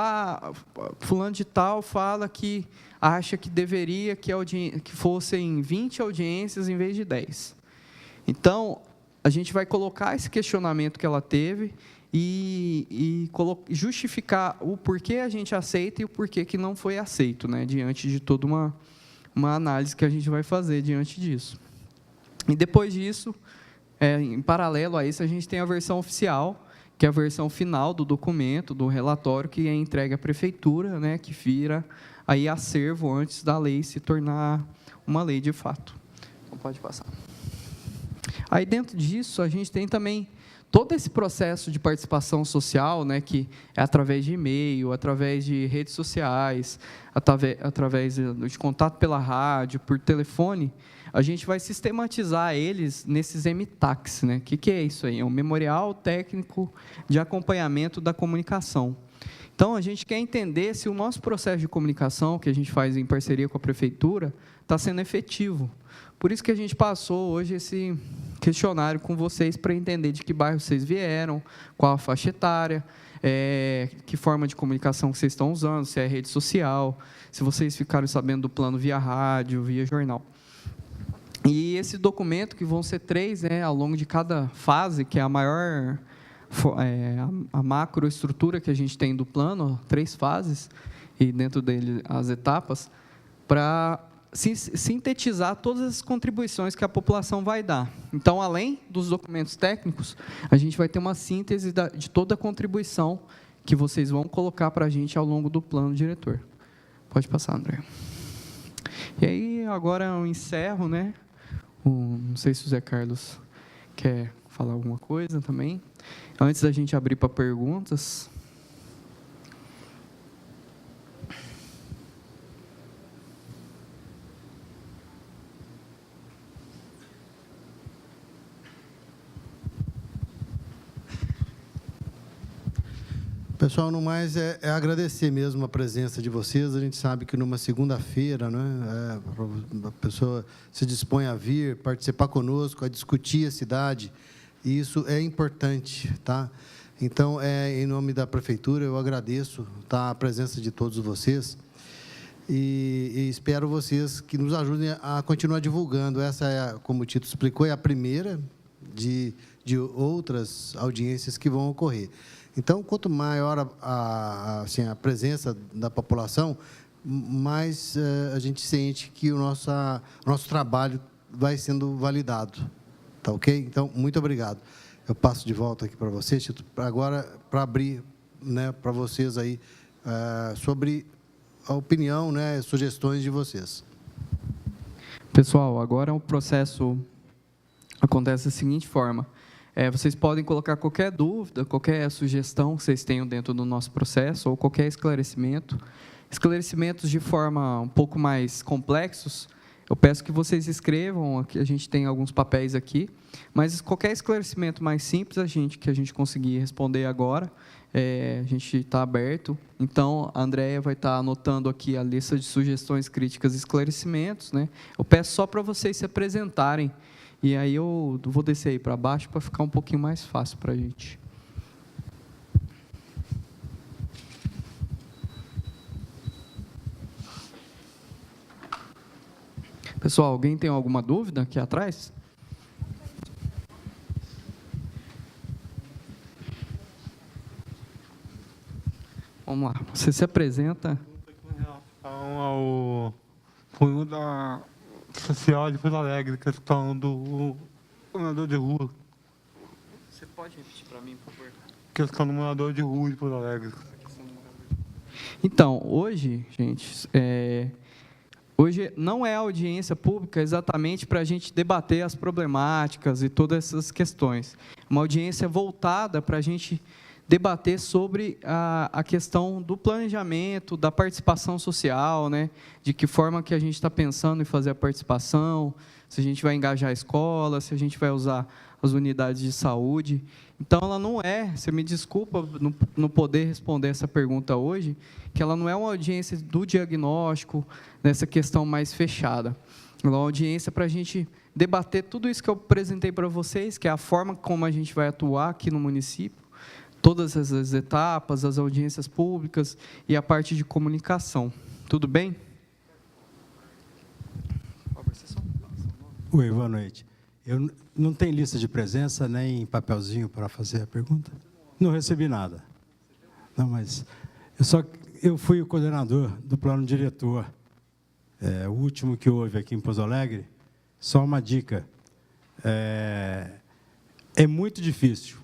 fulano de tal fala que acha que deveria que fossem 20 audiências em vez de 10. Então, a gente vai colocar esse questionamento que ela teve e justificar o porquê a gente aceita e o porquê que não foi aceito, né, diante de toda uma análise que a gente vai fazer diante disso. E depois disso, em paralelo a isso, a gente tem a versão oficial, que é a versão final do documento, do relatório, que é entregue à prefeitura, né, que vira aí acervo antes da lei se tornar uma lei de fato. Então, pode passar. Aí, dentro disso, a gente tem também todo esse processo de participação social, né, que é através de e-mail, através de redes sociais, através de contato pela rádio, por telefone. A gente vai sistematizar eles nesses MTACs, né? O que é isso aí? É um Memorial Técnico de Acompanhamento da Comunicação. Então, a gente quer entender se o nosso processo de comunicação, que a gente faz em parceria com a prefeitura, está sendo efetivo. Por isso que a gente passou hoje esse questionário com vocês para entender de que bairro vocês vieram, qual a faixa etária, que forma de comunicação que vocês estão usando, se é rede social, se vocês ficaram sabendo do plano via rádio, via jornal. E esse documento, que vão ser 3, ao longo de cada fase, que é a maior, a macroestrutura que a gente tem do plano, 3 fases, e dentro dele as etapas, para sintetizar todas as contribuições que a população vai dar. Então, além dos documentos técnicos, a gente vai ter uma síntese de toda a contribuição que vocês vão colocar para a gente ao longo do plano diretor. Pode passar, André. E aí, agora eu encerro, né? Não sei se o Zé Carlos quer falar alguma coisa também. Antes da gente abrir para perguntas. Pessoal, no mais, é agradecer mesmo a presença de vocês. A gente sabe que numa segunda-feira, né, a pessoa se dispõe a vir, participar conosco, a discutir a cidade, e isso é importante, tá? Então, em nome da Prefeitura, eu agradeço, tá, a presença de todos vocês e espero vocês que nos ajudem a continuar divulgando. Essa, como o Tito explicou, é a primeira de outras audiências que vão ocorrer. Então, quanto maior assim, a presença da população, mais a gente sente que o nosso trabalho vai sendo validado. Tá ok? Então, muito obrigado. Eu passo de volta aqui para vocês, Tito, agora para abrir, né, para vocês aí sobre a opinião, né, sugestões de vocês. Pessoal, agora o processo acontece da seguinte forma. Vocês podem colocar qualquer dúvida, qualquer sugestão que vocês tenham dentro do nosso processo, ou qualquer esclarecimento. Esclarecimentos de forma um pouco mais complexos, eu peço que vocês escrevam, aqui a gente tem alguns papéis aqui, mas qualquer esclarecimento mais simples que a gente conseguir responder agora, a gente está aberto. Então, a Andréia vai estar anotando aqui a lista de sugestões, críticas e esclarecimentos, né? Eu peço só para vocês se apresentarem, e aí eu vou descer aí para baixo para ficar um pouquinho mais fácil para a gente. Pessoal, alguém tem alguma dúvida aqui atrás? Vamos lá, você se apresenta. Com relação ao cunho da social de Porto Alegre, questão do morador de rua. Você pode repetir para mim, por favor? Questão do morador de rua de Porto Alegre. Então, hoje, gente, hoje não é audiência pública exatamente para a gente debater as problemáticas e todas essas questões. Uma audiência voltada para a gente debater sobre a questão do planejamento, da participação social, né? De que forma que a gente está pensando em fazer a participação, se a gente vai engajar a escola, se a gente vai usar as unidades de saúde. Então, ela não você me desculpa não poder responder essa pergunta hoje, que ela não é uma audiência do diagnóstico, nessa questão mais fechada. Ela é uma audiência para a gente debater tudo isso que eu apresentei para vocês, que é a forma como a gente vai atuar aqui no município, todas as etapas, as audiências públicas e a parte de comunicação. Tudo bem? Oi, boa noite. Eu não tenho lista de presença, nem papelzinho para fazer a pergunta? Não recebi nada. Não, mas eu fui o coordenador do plano diretor, o último que houve aqui em Pouso Alegre. Só uma dica, é muito difícil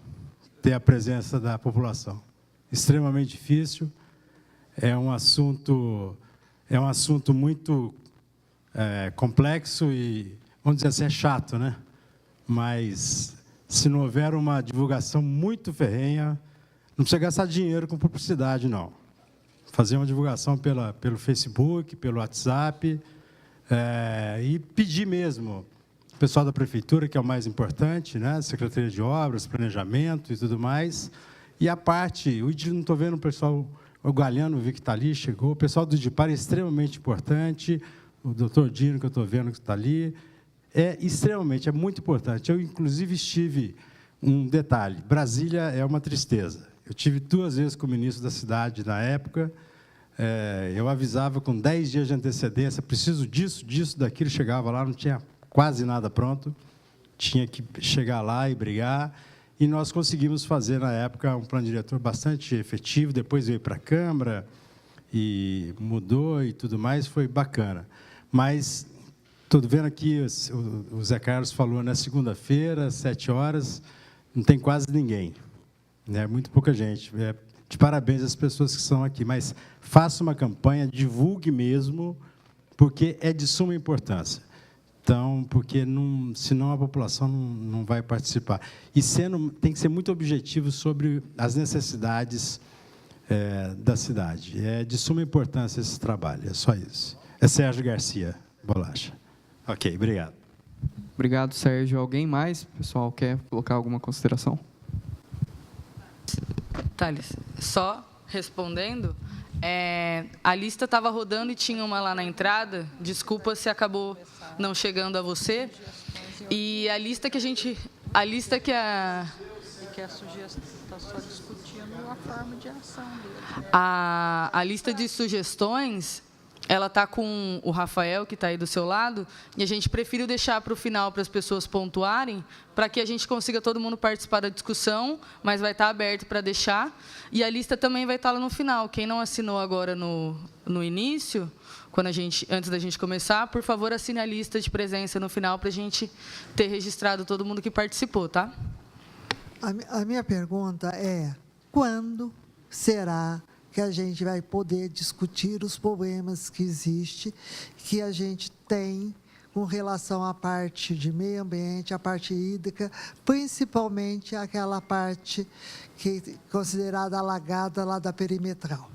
ter a presença da população, extremamente difícil, é um assunto muito complexo e, vamos dizer assim, é chato, né? Mas, se não houver uma divulgação muito ferrenha, não precisa gastar dinheiro com publicidade, não. Fazer uma divulgação pelo Facebook, pelo WhatsApp, e pedir mesmo, o pessoal da Prefeitura, que é o mais importante, né? Secretaria de Obras, Planejamento e tudo mais, e a parte, não estou vendo o pessoal, o Galhano, vi que está ali, chegou, o pessoal do IDPAR é extremamente importante, o doutor Dino, que eu estou vendo que está ali, é muito importante. Eu, inclusive, um detalhe, Brasília é uma tristeza. Eu tive 2 vezes com o ministro da cidade na época, eu avisava com 10 dias de antecedência, preciso disso, daquilo, chegava lá, não tinha quase nada pronto, tinha que chegar lá e brigar, e nós conseguimos fazer, na época, um plano diretor bastante efetivo, depois veio para a Câmara, e mudou e tudo mais, foi bacana. Mas, estou vendo aqui, o Zé Carlos falou, na segunda-feira, às 7 horas, não tem quase ninguém, né? Muito pouca gente. De parabéns às pessoas que estão aqui, mas faça uma campanha, divulgue mesmo, porque é de suma importância. Então, porque senão a população não vai participar. E tem que ser muito objetivo sobre as necessidades da cidade. É de suma importância esse trabalho, é só isso. É Sérgio Garcia Bolacha. Ok, obrigado. Obrigado, Sérgio. Alguém mais, pessoal, quer colocar alguma consideração? Thales, só respondendo, a lista estava rodando e tinha uma lá na entrada. Desculpa se acabou não chegando a você. E a lista que a gente... A lista que a... Que a sugestão está só discutindo a forma de ação dele. A lista de sugestões, ela está com o Rafael, que está aí do seu lado, e a gente prefere deixar para o final para as pessoas pontuarem, para que a gente consiga todo mundo participar da discussão, mas vai estar aberto para deixar. E a lista também vai estar lá no final. Quem não assinou agora no início, antes da gente começar, por favor, assine a lista de presença no final para a gente ter registrado todo mundo que participou, tá? A minha pergunta é: quando será que a gente vai poder discutir os problemas que existem, que a gente tem com relação à parte de meio ambiente, à parte hídrica, principalmente aquela parte que é considerada alagada lá da perimetral?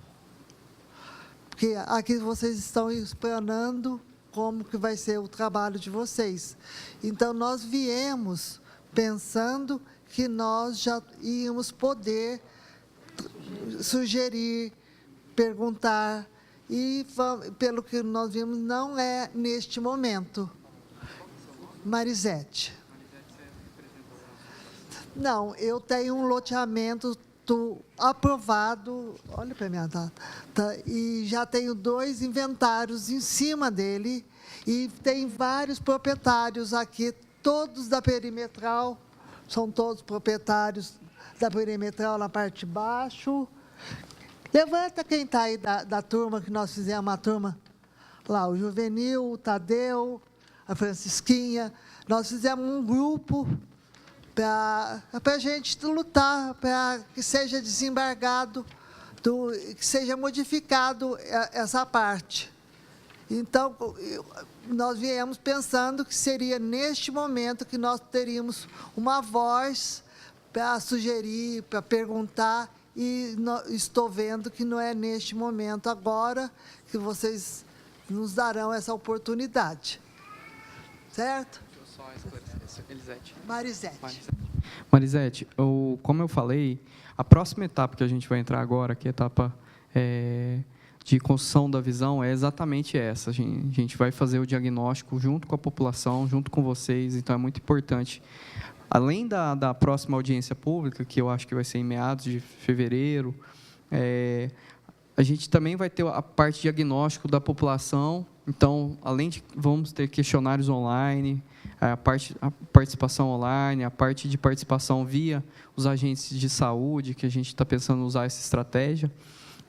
Porque aqui vocês estão explanando como que vai ser o trabalho de vocês. Então, nós viemos pensando que nós já íamos poder sugerir, perguntar, e, pelo que nós vimos, não é neste momento. Marisete. Não, eu tenho um loteamento aprovado, olha para a minha data, e já tenho 2 inventários em cima dele, e tem vários proprietários aqui, todos da perimetral, são todos proprietários da perimetral na parte de baixo. Levanta quem está aí da turma, que nós fizemos uma turma lá, o Juvenil, o Tadeu, a Francisquinha. Nós fizemos um grupo para a gente lutar, para que seja desembargado, que seja modificado essa parte. Então, nós viemos pensando que seria neste momento que nós teríamos uma voz para sugerir, para perguntar, e estou vendo que não é neste momento agora que vocês nos darão essa oportunidade. Certo? Deixa eu só esclarecer. Elisete. Marisete. Como eu falei, a próxima etapa que a gente vai entrar agora, que é a etapa de construção da visão, é exatamente essa. A gente vai fazer o diagnóstico junto com a população, junto com vocês, então é muito importante. Além da próxima audiência pública, que eu acho que vai ser em meados de fevereiro, a gente também vai ter a parte de diagnóstico da população. Então, além de vamos ter questionários online, a participação online, a parte de participação via os agentes de saúde, que a gente está pensando em usar essa estratégia.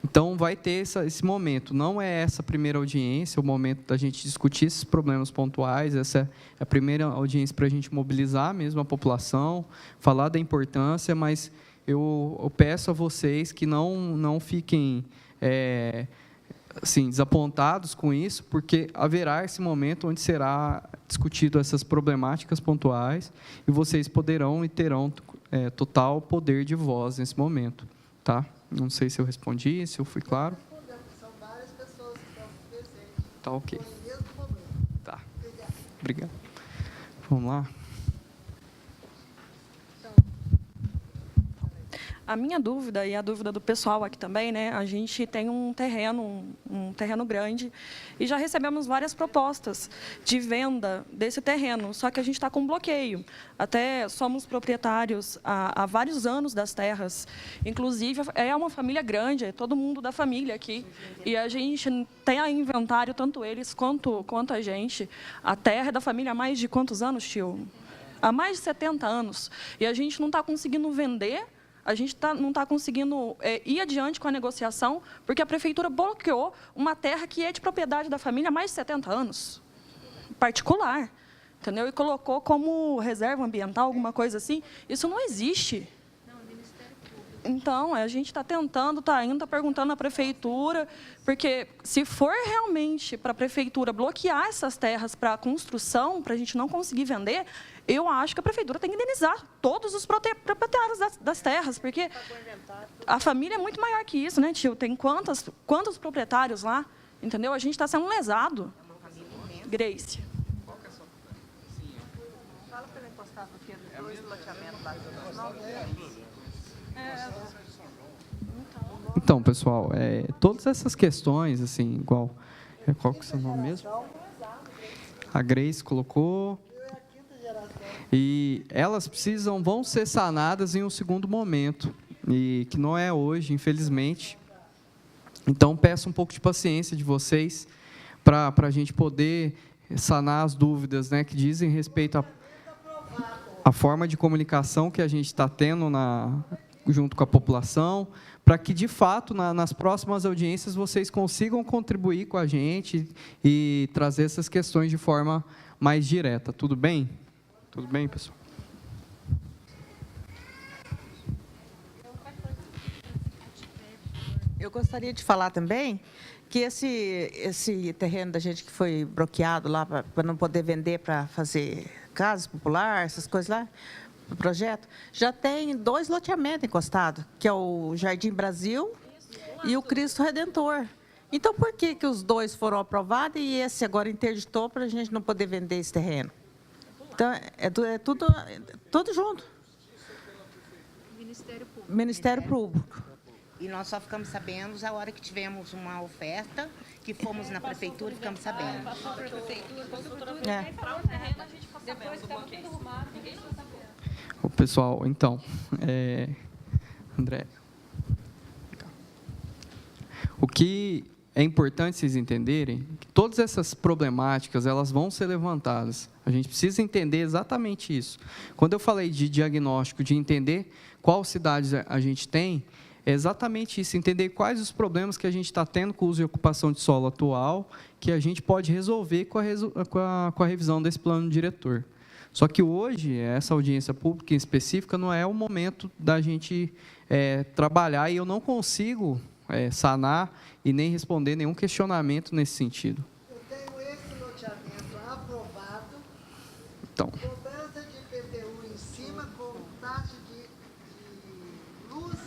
Então, vai ter esse momento. Não é essa primeira audiência, o momento da gente discutir esses problemas pontuais. Essa é a primeira audiência para a gente mobilizar mesmo a população, falar da importância, mas eu peço a vocês que não fiquem assim, desapontados com isso, porque haverá esse momento onde será discutido essas problemáticas pontuais e vocês poderão e terão total poder de voz nesse momento, tá? Não sei se eu respondi, se eu fui claro. São várias pessoas que estão presentes. Tá ok. No mesmo momento. Tá. Obrigado. Vamos lá. A minha dúvida, e a dúvida do pessoal aqui também, né? A gente tem um terreno grande, e já recebemos várias propostas de venda desse terreno, só que a gente está com bloqueio. Até somos proprietários há vários anos das terras. Inclusive, é uma família grande, é todo mundo da família aqui. E a gente tem a inventário, tanto eles quanto a gente. A terra é da família há mais de quantos anos, tio? Há mais de 70 anos. E a gente não está conseguindo vender. A gente não está conseguindo ir adiante com a negociação, porque a prefeitura bloqueou uma terra que é de propriedade da família há mais de 70 anos, particular, entendeu? E colocou como reserva ambiental, alguma coisa assim. Isso não existe. Então, a gente está tentando, está perguntando à prefeitura, porque se for realmente para a prefeitura bloquear essas terras para a construção, para a gente não conseguir vender, eu acho que a prefeitura tem que indenizar todos os proprietários das terras, porque a família é muito maior que isso, né, tio? Tem quantos proprietários lá, entendeu? A gente está sendo lesado. Grace. Fala para ele encostar, porque dois loteamentos lá. Então, pessoal, todas essas questões, assim, igual... Qual que é o seu nome mesmo? A Grace colocou... E elas vão ser sanadas em um segundo momento, e que não é hoje, infelizmente. Então, peço um pouco de paciência de vocês, para a gente poder sanar as dúvidas, né, que dizem respeito à forma de comunicação que a gente está tendo junto com a população, para que, de fato, nas próximas audiências, vocês consigam contribuir com a gente e trazer essas questões de forma mais direta. Tudo bem? Tudo bem, pessoal? Eu gostaria de falar também que esse terreno da gente que foi bloqueado lá para não poder vender para fazer casa popular, essas coisas lá, o projeto, já tem 2 loteamentos encostados, que é o Jardim Brasil e o Cristo Redentor. Então, por que os 2 foram aprovados e esse agora interditou para a gente não poder vender esse terreno? Então, é tudo junto. Ministério Público. E nós só ficamos sabendo a hora que tivemos uma oferta, que fomos na prefeitura e ficamos sabendo. O pessoal, então, André, o que é importante vocês entenderem que todas essas problemáticas elas vão ser levantadas. A gente precisa entender exatamente isso. Quando eu falei de diagnóstico, de entender qual cidade a gente tem, é exatamente isso, entender quais os problemas que a gente está tendo com o uso e ocupação de solo atual, que a gente pode resolver com a revisão desse plano diretor. Só que hoje, essa audiência pública em específica não é o momento da gente trabalhar, e eu não consigo sanar e nem responder nenhum questionamento nesse sentido. Eu tenho esse loteamento aprovado, então, cobrança de IPTU em cima, com taxa de luz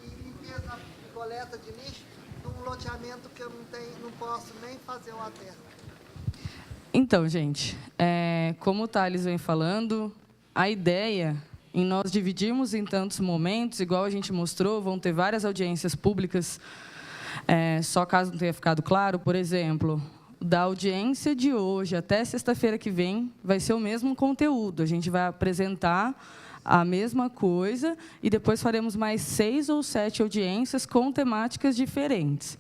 e limpeza, coleta de lixo, num loteamento que eu não posso nem fazer uma terra. Então, gente, como o Thales vem falando, a ideia em nós dividirmos em tantos momentos, igual a gente mostrou, vão ter várias audiências públicas, só caso não tenha ficado claro, por exemplo, da audiência de hoje até sexta-feira que vem, vai ser o mesmo conteúdo, a gente vai apresentar a mesma coisa e depois faremos mais 6 ou 7 audiências com temáticas diferentes.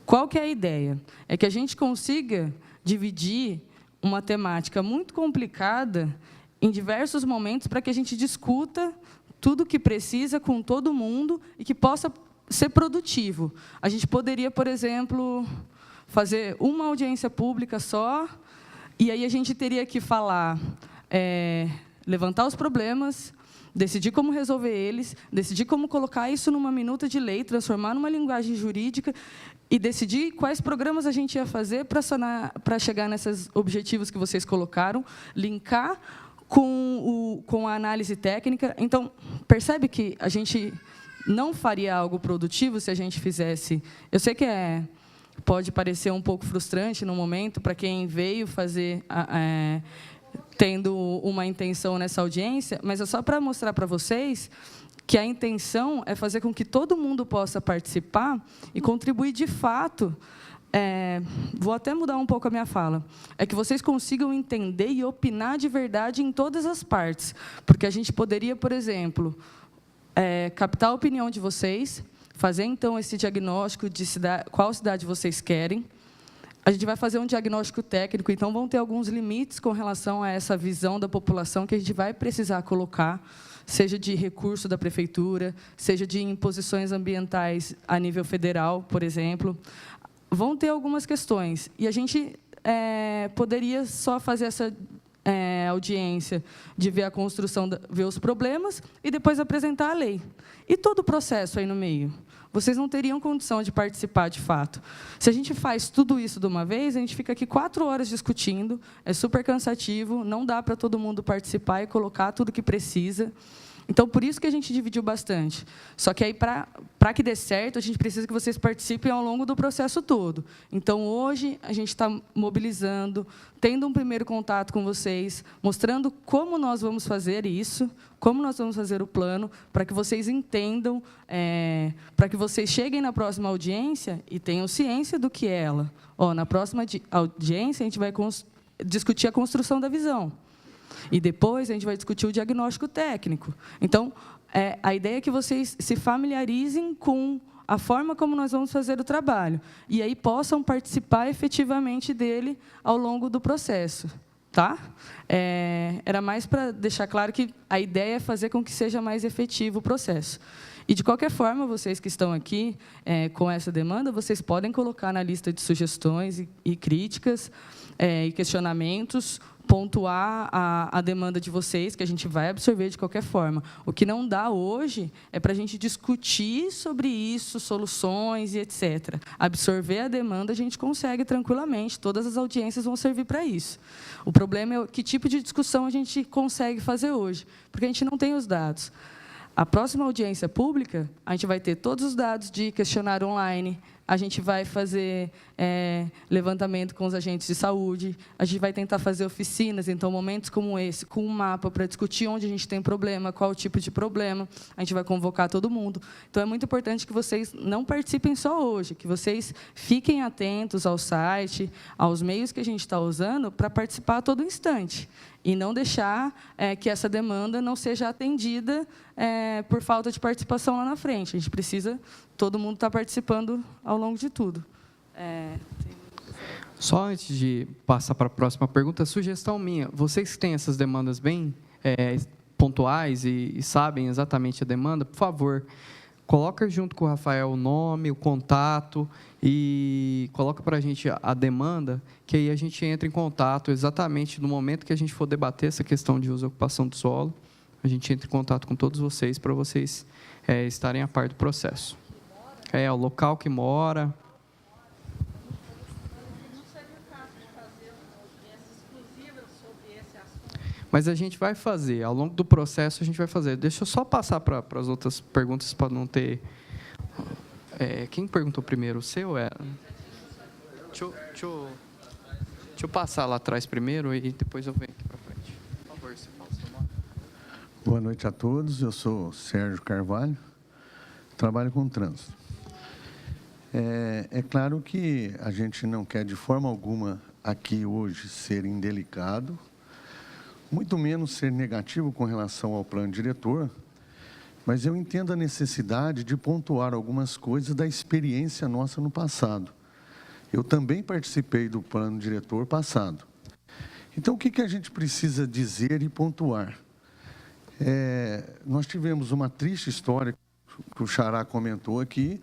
Qual que é a ideia? É que a gente consiga dividir uma temática muito complicada em diversos momentos para que a gente discuta tudo o que precisa com todo mundo e que possa ser produtivo. A gente poderia, por exemplo, fazer uma audiência pública só, e aí a gente teria que falar, levantar os problemas, decidir como resolver eles, decidir como colocar isso numa minuta de lei, transformar numa linguagem jurídica e decidir quais programas a gente ia fazer para chegar nesses objetivos que vocês colocaram, linkar com a análise técnica. Então, percebe que a gente não faria algo produtivo se a gente fizesse... Eu sei que pode parecer um pouco frustrante no momento para quem veio fazer... tendo uma intenção nessa audiência, mas é só para mostrar para vocês que a intenção é fazer com que todo mundo possa participar e contribuir de fato. Vou até mudar um pouco a minha fala. É que vocês consigam entender e opinar de verdade em todas as partes. Porque a gente poderia, por exemplo, captar a opinião de vocês, fazer, então, esse diagnóstico de qual cidade vocês querem. A gente vai fazer um diagnóstico técnico, então vão ter alguns limites com relação a essa visão da população que a gente vai precisar colocar, seja de recurso da prefeitura, seja de imposições ambientais a nível federal, por exemplo. Vão ter algumas questões. E a gente poderia só fazer essa audiência de ver a construção, ver os problemas e depois apresentar a lei. E todo o processo aí no meio. Vocês não teriam condição de participar, de fato. Se a gente faz tudo isso de uma vez, a gente fica aqui 4 horas discutindo, é super cansativo, não dá para todo mundo participar e colocar tudo que precisa. Então, por isso que a gente dividiu bastante. Só que aí, para que dê certo, a gente precisa que vocês participem ao longo do processo todo. Então, hoje, a gente está mobilizando, tendo um primeiro contato com vocês, mostrando como nós vamos fazer isso, como nós vamos fazer o plano, para que vocês entendam, para que vocês cheguem na próxima audiência e tenham ciência do que é ela. Na próxima audiência, a gente vai discutir a construção da visão. E depois a gente vai discutir o diagnóstico técnico. Então, a ideia é que vocês se familiarizem com a forma como nós vamos fazer o trabalho. E aí possam participar efetivamente dele ao longo do processo. Tá? Era mais para deixar claro que a ideia é fazer com que seja mais efetivo o processo. E, de qualquer forma, vocês que estão aqui com essa demanda, vocês podem colocar na lista de sugestões e críticas e questionamentos, pontuar a demanda de vocês, que a gente vai absorver de qualquer forma. O que não dá hoje é para a gente discutir sobre isso, soluções e etc. Absorver a demanda a gente consegue tranquilamente, todas as audiências vão servir para isso. O problema é que tipo de discussão a gente consegue fazer hoje, porque a gente não tem os dados. A próxima audiência pública, a gente vai ter todos os dados de questionário online, a gente vai fazer levantamento com os agentes de saúde, a gente vai tentar fazer oficinas, então, momentos como esse, com um mapa para discutir onde a gente tem problema, qual o tipo de problema, a gente vai convocar todo mundo. Então, é muito importante que vocês não participem só hoje, que vocês fiquem atentos ao site, aos meios que a gente está usando para participar a todo instante. E não deixar que essa demanda não seja atendida por falta de participação lá na frente. A gente precisa, todo mundo estar participando ao longo de tudo. Só antes de passar para a próxima pergunta, sugestão minha, vocês que têm essas demandas bem pontuais e sabem exatamente a demanda, por favor, coloca junto com o Rafael o nome, o contato e coloca para a gente a demanda, que aí a gente entra em contato exatamente no momento que a gente for debater essa questão de uso e ocupação do solo, a gente entra em contato com todos vocês para vocês estarem a par do processo. O local que mora. Mas a gente vai fazer, ao longo do processo a gente vai fazer. Deixa eu só passar para as outras perguntas para não ter... quem perguntou primeiro, o seu ou era? Deixa eu passar lá atrás primeiro e depois eu venho aqui para frente. Por favor, você fala o seu nome. Boa noite a todos, eu sou Sérgio Carvalho, trabalho com trânsito. É claro que a gente não quer de forma alguma aqui hoje ser indelicado, muito menos ser negativo com relação ao plano diretor, mas eu entendo a necessidade de pontuar algumas coisas da experiência nossa no passado. Eu também participei do plano diretor passado. Então, o que a gente precisa dizer e pontuar? Nós tivemos uma triste história, que o Xará comentou aqui,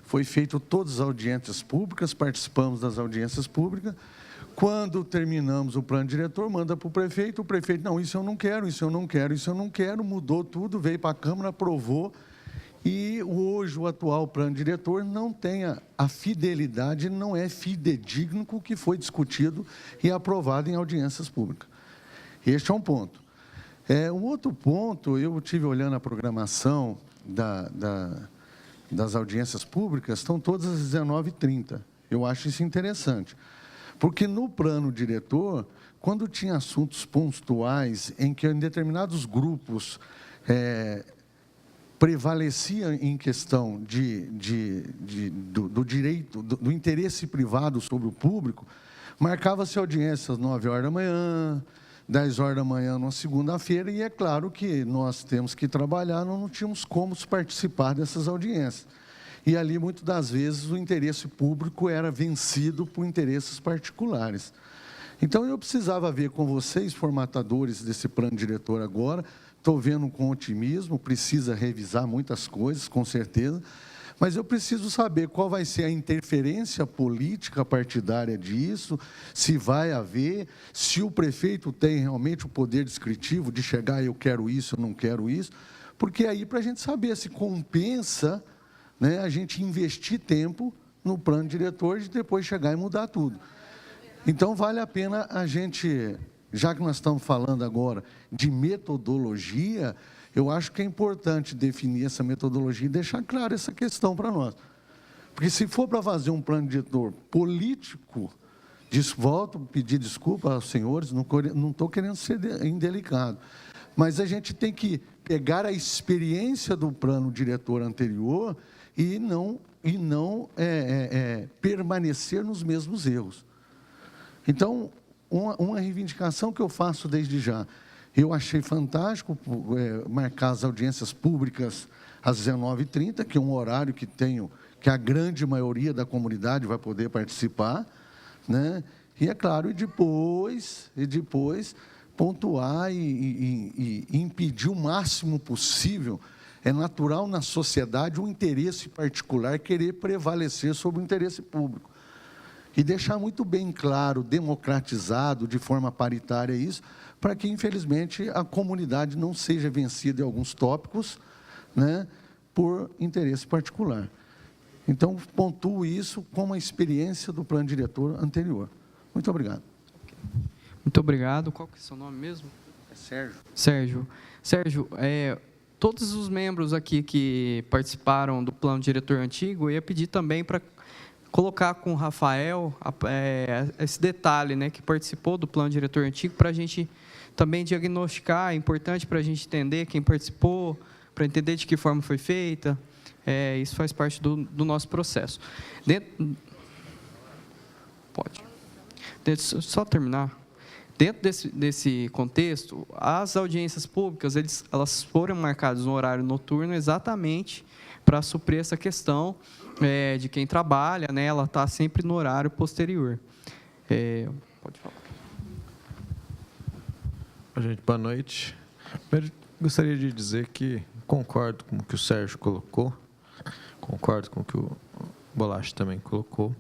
foi feito todas as audiências públicas, participamos das audiências públicas. Quando terminamos o plano diretor, manda para o prefeito, não, isso eu não quero, isso eu não quero, isso eu não quero, mudou tudo, veio para a Câmara, aprovou, e hoje o atual plano diretor não tem a fidelidade, não é fidedigno com o que foi discutido e aprovado em audiências públicas. Este é um ponto. Um outro ponto, eu estive olhando a programação das audiências públicas, estão todas às 19h30. Eu acho isso interessante. Porque no plano diretor, quando tinha assuntos pontuais em que em determinados grupos prevalecia em questão do direito, do interesse privado sobre o público, marcava-se audiência às 9h da manhã, 10h da manhã, numa segunda-feira, e é claro que nós temos que trabalhar, nós não tínhamos como participar dessas audiências. E ali, muitas das vezes, o interesse público era vencido por interesses particulares. Então, eu precisava ver com vocês, formatadores desse plano diretor agora, estou vendo com otimismo, precisa revisar muitas coisas, com certeza, mas eu preciso saber qual vai ser a interferência política partidária disso, se vai haver, se o prefeito tem realmente o poder descritivo de chegar, eu quero isso, eu não quero isso, porque aí, para a gente saber se compensa... a gente investir tempo no plano diretor e depois chegar e mudar tudo. Então, vale a pena a gente, já que nós estamos falando agora de metodologia, eu acho que é importante definir essa metodologia e deixar clara essa questão para nós. Porque se for para fazer um plano diretor político, volto a pedir desculpa aos senhores, não estou querendo ser indelicado, mas a gente tem que pegar a experiência do plano diretor anterior e não permanecer nos mesmos erros. Então, uma reivindicação que eu faço desde já, eu achei fantástico marcar as audiências públicas às 19h30, que é um horário que a grande maioria da comunidade vai poder participar, né? E, é claro, e depois pontuar e impedir o máximo possível. É natural na sociedade o interesse particular querer prevalecer sobre o interesse público. E deixar muito bem claro, democratizado, de forma paritária isso, para que, infelizmente, a comunidade não seja vencida em alguns tópicos, né, por interesse particular. Então, pontuo isso como a experiência do plano diretor anterior. Muito obrigado. Muito obrigado. Qual que é o seu nome mesmo? É Sérgio. Sérgio. Sérgio, todos os membros aqui que participaram do plano diretor antigo, eu ia pedir também para colocar com o Rafael esse detalhe, né, que participou do plano diretor antigo, para a gente também diagnosticar. É importante para a gente entender quem participou, para entender de que forma foi feita. Isso faz parte do nosso processo. Só terminar. Dentro desse contexto, as audiências públicas, elas foram marcadas no horário noturno exatamente para suprir essa questão de quem trabalha, né? Ela está sempre no horário posterior. Pode falar. Gente, boa noite. Primeiro, gostaria de dizer que concordo com o que o Sérgio colocou, concordo com o que o Bolacha também colocou.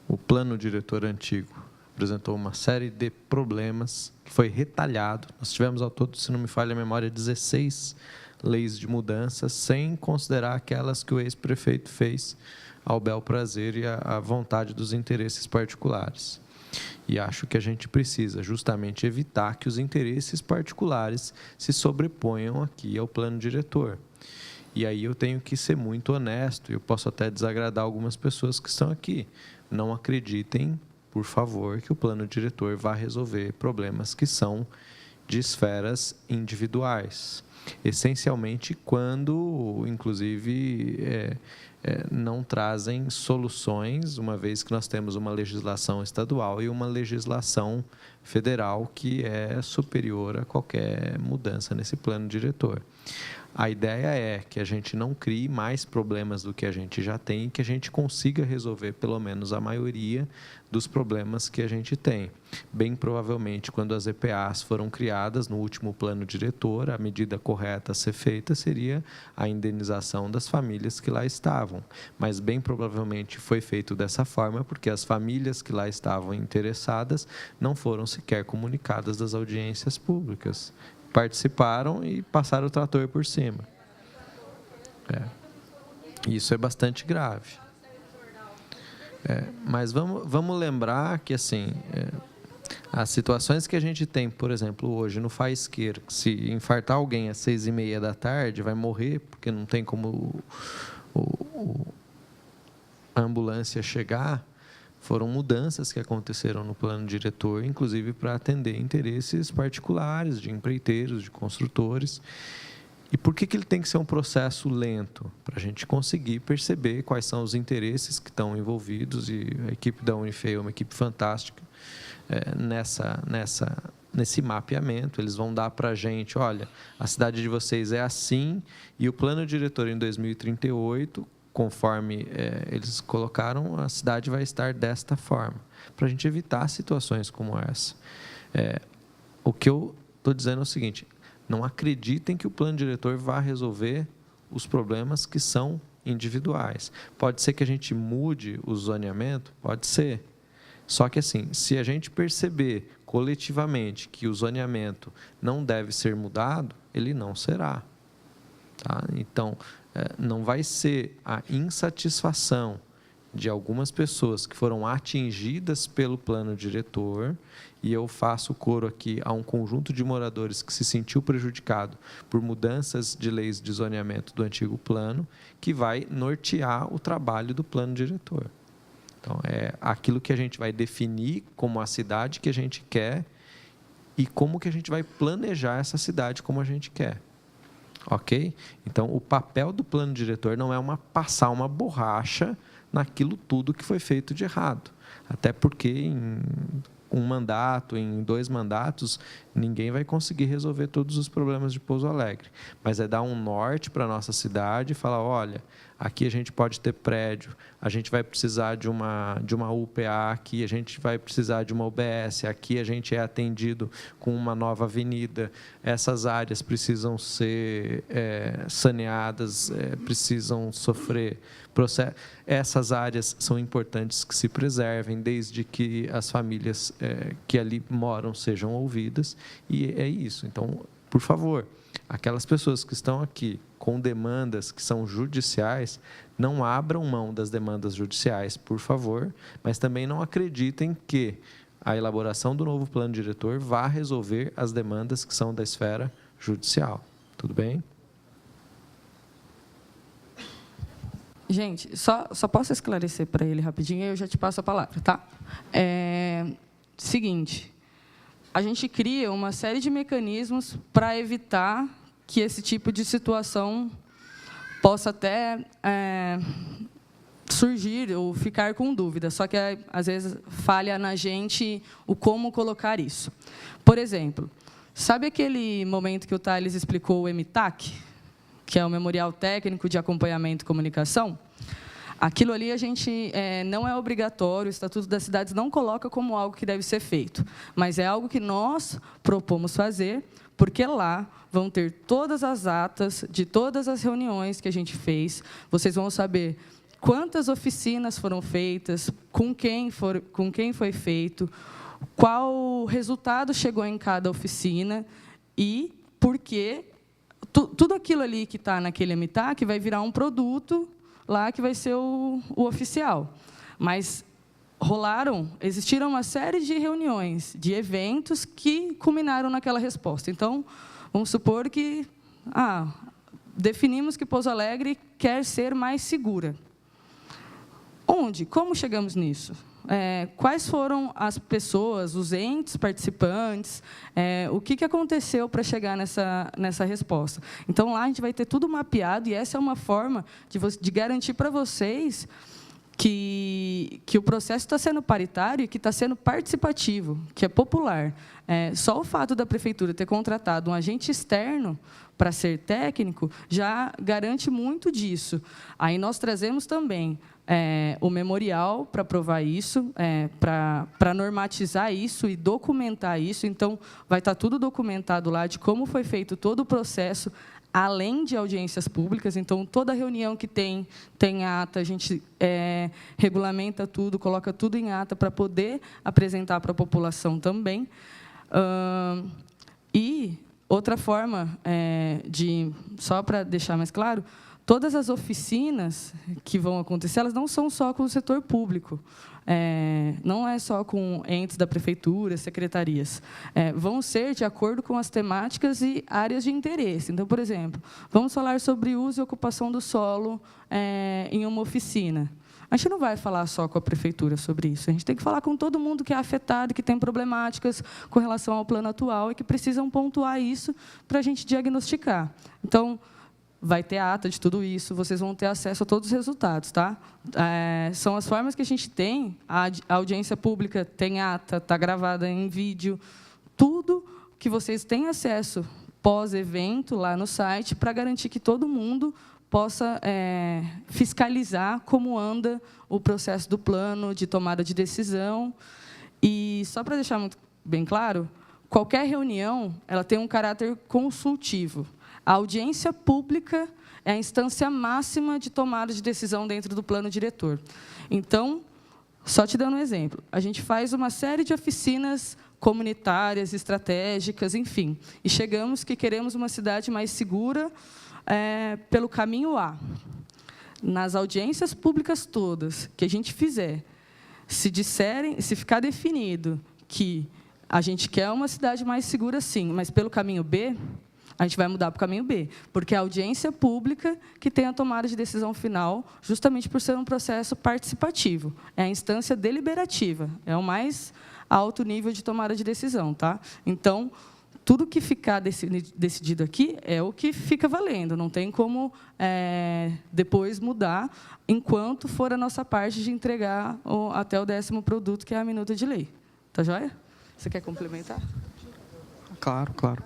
O plano diretor antigo apresentou uma série de problemas que foi retalhado. Nós tivemos ao todo, se não me falha a memória, 16 leis de mudança, sem considerar aquelas que o ex-prefeito fez ao bel prazer e à vontade dos interesses particulares. E acho que a gente precisa justamente evitar que os interesses particulares se sobreponham aqui ao plano diretor. E aí eu tenho que ser muito honesto, e eu posso até desagradar algumas pessoas que estão aqui. Não acreditem, por favor, que o plano diretor vá resolver problemas que são de esferas individuais. Essencialmente quando, inclusive, não trazem soluções, uma vez que nós temos uma legislação estadual e uma legislação federal que é superior a qualquer mudança nesse plano diretor. A ideia é que a gente não crie mais problemas do que a gente já tem e que a gente consiga resolver pelo menos a maioria dos problemas que a gente tem. Bem provavelmente, quando as EPAs foram criadas no último plano diretor, a medida correta a ser feita seria a indenização das famílias que lá estavam. Mas bem provavelmente foi feito dessa forma porque as famílias que lá estavam interessadas não foram sequer comunicadas das audiências públicas. Participaram e passaram o trator por cima. Isso é bastante grave. Mas vamos lembrar que, assim, as situações que a gente tem, por exemplo, hoje no Faisqueiro, que se infartar alguém às 6h30 da tarde, vai morrer, porque não tem como a ambulância chegar. Foram mudanças que aconteceram no plano diretor, inclusive para atender interesses particulares, de empreiteiros, de construtores. E por que ele tem que ser um processo lento? Para a gente conseguir perceber quais são os interesses que estão envolvidos, e a equipe da Unifei é uma equipe fantástica nesse mapeamento. Eles vão dar para a gente, olha, a cidade de vocês é assim, e o plano diretor em 2038, conforme eles colocaram, a cidade vai estar desta forma, para a gente evitar situações como essa. O que eu estou dizendo é o seguinte: não acreditem que o plano diretor vá resolver os problemas que são individuais. Pode ser que a gente mude o zoneamento? Pode ser. Só que, assim, se a gente perceber coletivamente que o zoneamento não deve ser mudado, ele não será. Tá? Então, não vai ser a insatisfação de algumas pessoas que foram atingidas pelo plano diretor, e eu faço coro aqui a um conjunto de moradores que se sentiu prejudicado por mudanças de leis de zoneamento do antigo plano, que vai nortear o trabalho do plano diretor. Então, é aquilo que a gente vai definir como a cidade que a gente quer e como que a gente vai planejar essa cidade como a gente quer. Ok? Então, o papel do plano diretor não é passar uma borracha naquilo tudo que foi feito de errado. Até porque em um mandato, em 2 mandatos, ninguém vai conseguir resolver todos os problemas de Pouso Alegre. Mas é dar um norte para a nossa cidade e falar, olha, aqui a gente pode ter prédio, a gente vai precisar de uma UPA aqui, a gente vai precisar de uma UBS, aqui a gente é atendido com uma nova avenida, essas áreas precisam ser saneadas, precisam sofrer processo. Essas áreas são importantes que se preservem, desde que as famílias que ali moram sejam ouvidas, e é isso. Então, por favor, aquelas pessoas que estão aqui com demandas que são judiciais, não abram mão das demandas judiciais, por favor, mas também não acreditem que a elaboração do novo plano diretor vá resolver as demandas que são da esfera judicial. Tudo bem? Gente, só posso esclarecer para ele rapidinho, aí eu já te passo a palavra, tá? Seguinte, a gente cria uma série de mecanismos para evitar que esse tipo de situação possa até surgir ou ficar com dúvida, só que, às vezes, falha na gente o como colocar isso. Por exemplo, sabe aquele momento que o Thales explicou o MTAC, que é o Memorial Técnico de Acompanhamento e Comunicação? Aquilo ali a gente não é obrigatório, o Estatuto das Cidades não coloca como algo que deve ser feito, mas é algo que nós propomos fazer, porque lá vão ter todas as atas de todas as reuniões que a gente fez, vocês vão saber quantas oficinas foram feitas, com quem foi feito, qual resultado chegou em cada oficina e por que tudo aquilo ali que está naquele MTAC vai virar um produto lá que vai ser o oficial. Mas existiram uma série de reuniões, de eventos que culminaram naquela resposta. Então, vamos supor que definimos que Pouso Alegre quer ser mais segura. Onde? Como chegamos nisso? Quais foram as pessoas, os entes participantes, o que aconteceu para chegar nessa resposta. Então, lá a gente vai ter tudo mapeado, e essa é uma forma de garantir para vocês que o processo está sendo paritário e que está sendo participativo, que é popular. Só o fato da prefeitura ter contratado um agente externo para ser técnico já garante muito disso. Aí nós trazemos também o memorial para provar isso, para normatizar isso e documentar isso. Então, vai estar tudo documentado lá de como foi feito todo o processo, além de audiências públicas. Então, toda reunião que tem ata, a gente regulamenta tudo, coloca tudo em ata para poder apresentar para a população também. E outra forma, só para deixar mais claro, todas as oficinas que vão acontecer, elas não são só com o setor público, não é só com entes da prefeitura, secretarias. Vão ser de acordo com as temáticas e áreas de interesse. Então, por exemplo, vamos falar sobre uso e ocupação do solo em uma oficina. A gente não vai falar só com a prefeitura sobre isso. A gente tem que falar com todo mundo que é afetado, que tem problemáticas com relação ao plano atual e que precisam pontuar isso para a gente diagnosticar. Então, vai ter a ata de tudo isso, vocês vão ter acesso a todos os resultados, tá? São as formas que a gente tem, a audiência pública tem ata, está gravada em vídeo, tudo que vocês têm acesso pós-evento lá no site para garantir que todo mundo possa fiscalizar como anda o processo do plano de tomada de decisão. E, só para deixar muito bem claro, qualquer reunião ela tem um caráter consultivo. A audiência pública é a instância máxima de tomada de decisão dentro do plano diretor. Então, só te dando um exemplo, a gente faz uma série de oficinas comunitárias, estratégicas, enfim, e chegamos que queremos uma cidade mais segura pelo caminho A. nas audiências públicas todas que a gente fizer, se ficar definido que a gente quer uma cidade mais segura, sim, mas pelo caminho B, a gente vai mudar para o caminho B, porque é a audiência pública que tem a tomada de decisão final, justamente por ser um processo participativo. É a instância deliberativa, é o mais alto nível de tomada de decisão. Tá? Então, tudo que ficar decidido aqui é o que fica valendo, não tem como depois mudar, enquanto for a nossa parte de entregar até o 10º produto, que é a minuta de lei. Tá joia? Você quer complementar? Claro, claro.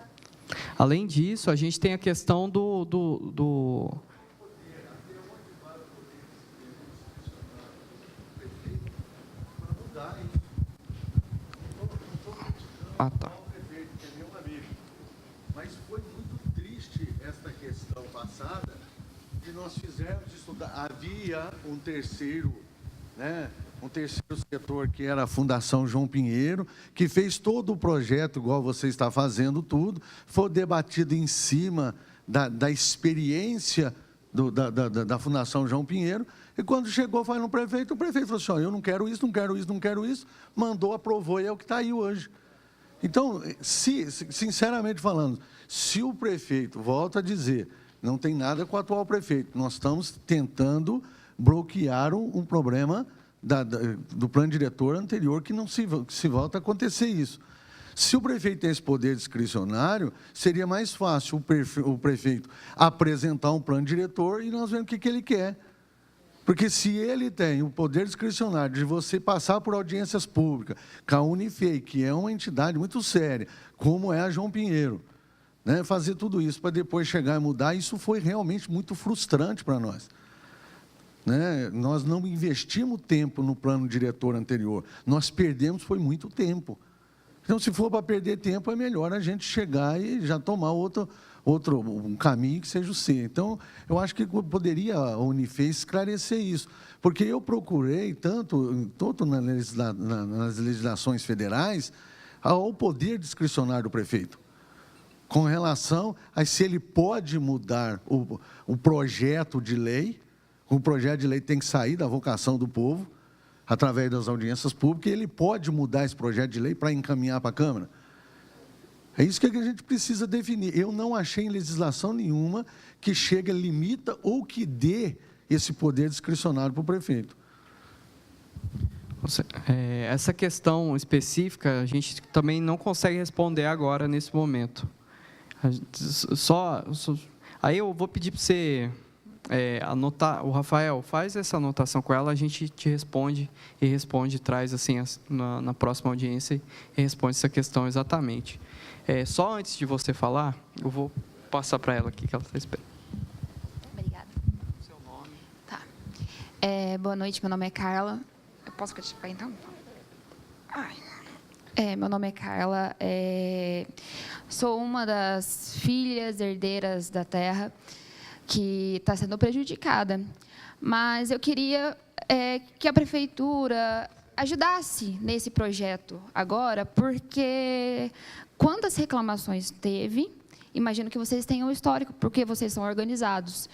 Além disso, a gente tem a questão do... Ah, tá. Mas foi muito triste esta questão passada, que nós fizemos estudar. Havia um terceiro setor, que era a Fundação João Pinheiro, que fez todo o projeto, igual você está fazendo tudo, foi debatido em cima da experiência da Fundação João Pinheiro, e quando chegou, foi no prefeito, o prefeito falou assim, eu não quero isso, não quero isso, não quero isso, mandou, aprovou, e é o que está aí hoje. Então, sinceramente falando, se o prefeito, volta a dizer, não tem nada com o atual prefeito, nós estamos tentando bloquear um problema do plano diretor anterior, que não se volta a acontecer isso. Se o prefeito tem esse poder discricionário, seria mais fácil o prefeito apresentar um plano diretor e nós vemos o que ele quer. Porque se ele tem o poder discricionário de você passar por audiências públicas, com a Unifei, que é uma entidade muito séria, como é a João Pinheiro, né, fazer tudo isso para depois chegar e mudar, isso foi realmente muito frustrante para nós. Né? Nós não investimos tempo no plano diretor anterior, nós perdemos foi muito tempo. Então, se for para perder tempo, é melhor a gente chegar e já tomar um caminho que seja o C. Então, eu acho que poderia a Unifei esclarecer isso, porque eu procurei, tanto nas legislações federais, ao poder discricionário do prefeito, com relação a se ele pode mudar o projeto de lei. O projeto de lei tem que sair da vocação do povo, através das audiências públicas, e ele pode mudar esse projeto de lei para encaminhar para a Câmara. É isso que a gente precisa definir. Eu não achei em legislação nenhuma que chegue, limita ou que dê esse poder discricionário para o prefeito. Essa questão específica, a gente também não consegue responder agora, nesse momento. Aí eu vou pedir para você... anotar, o Rafael, faz essa anotação com ela, a gente te responde traz assim na próxima audiência e responde essa questão exatamente. Só antes de você falar, eu vou passar para ela aqui que ela está esperando. Obrigada. Seu nome? Tá. Boa noite, meu nome é Carla. Eu posso participar então? Meu nome é Carla. Sou uma das filhas herdeiras da terra que está sendo prejudicada. Mas eu queria que a prefeitura ajudasse nesse projeto agora, porque quantas reclamações teve, imagino que vocês tenham histórico, porque vocês são organizados.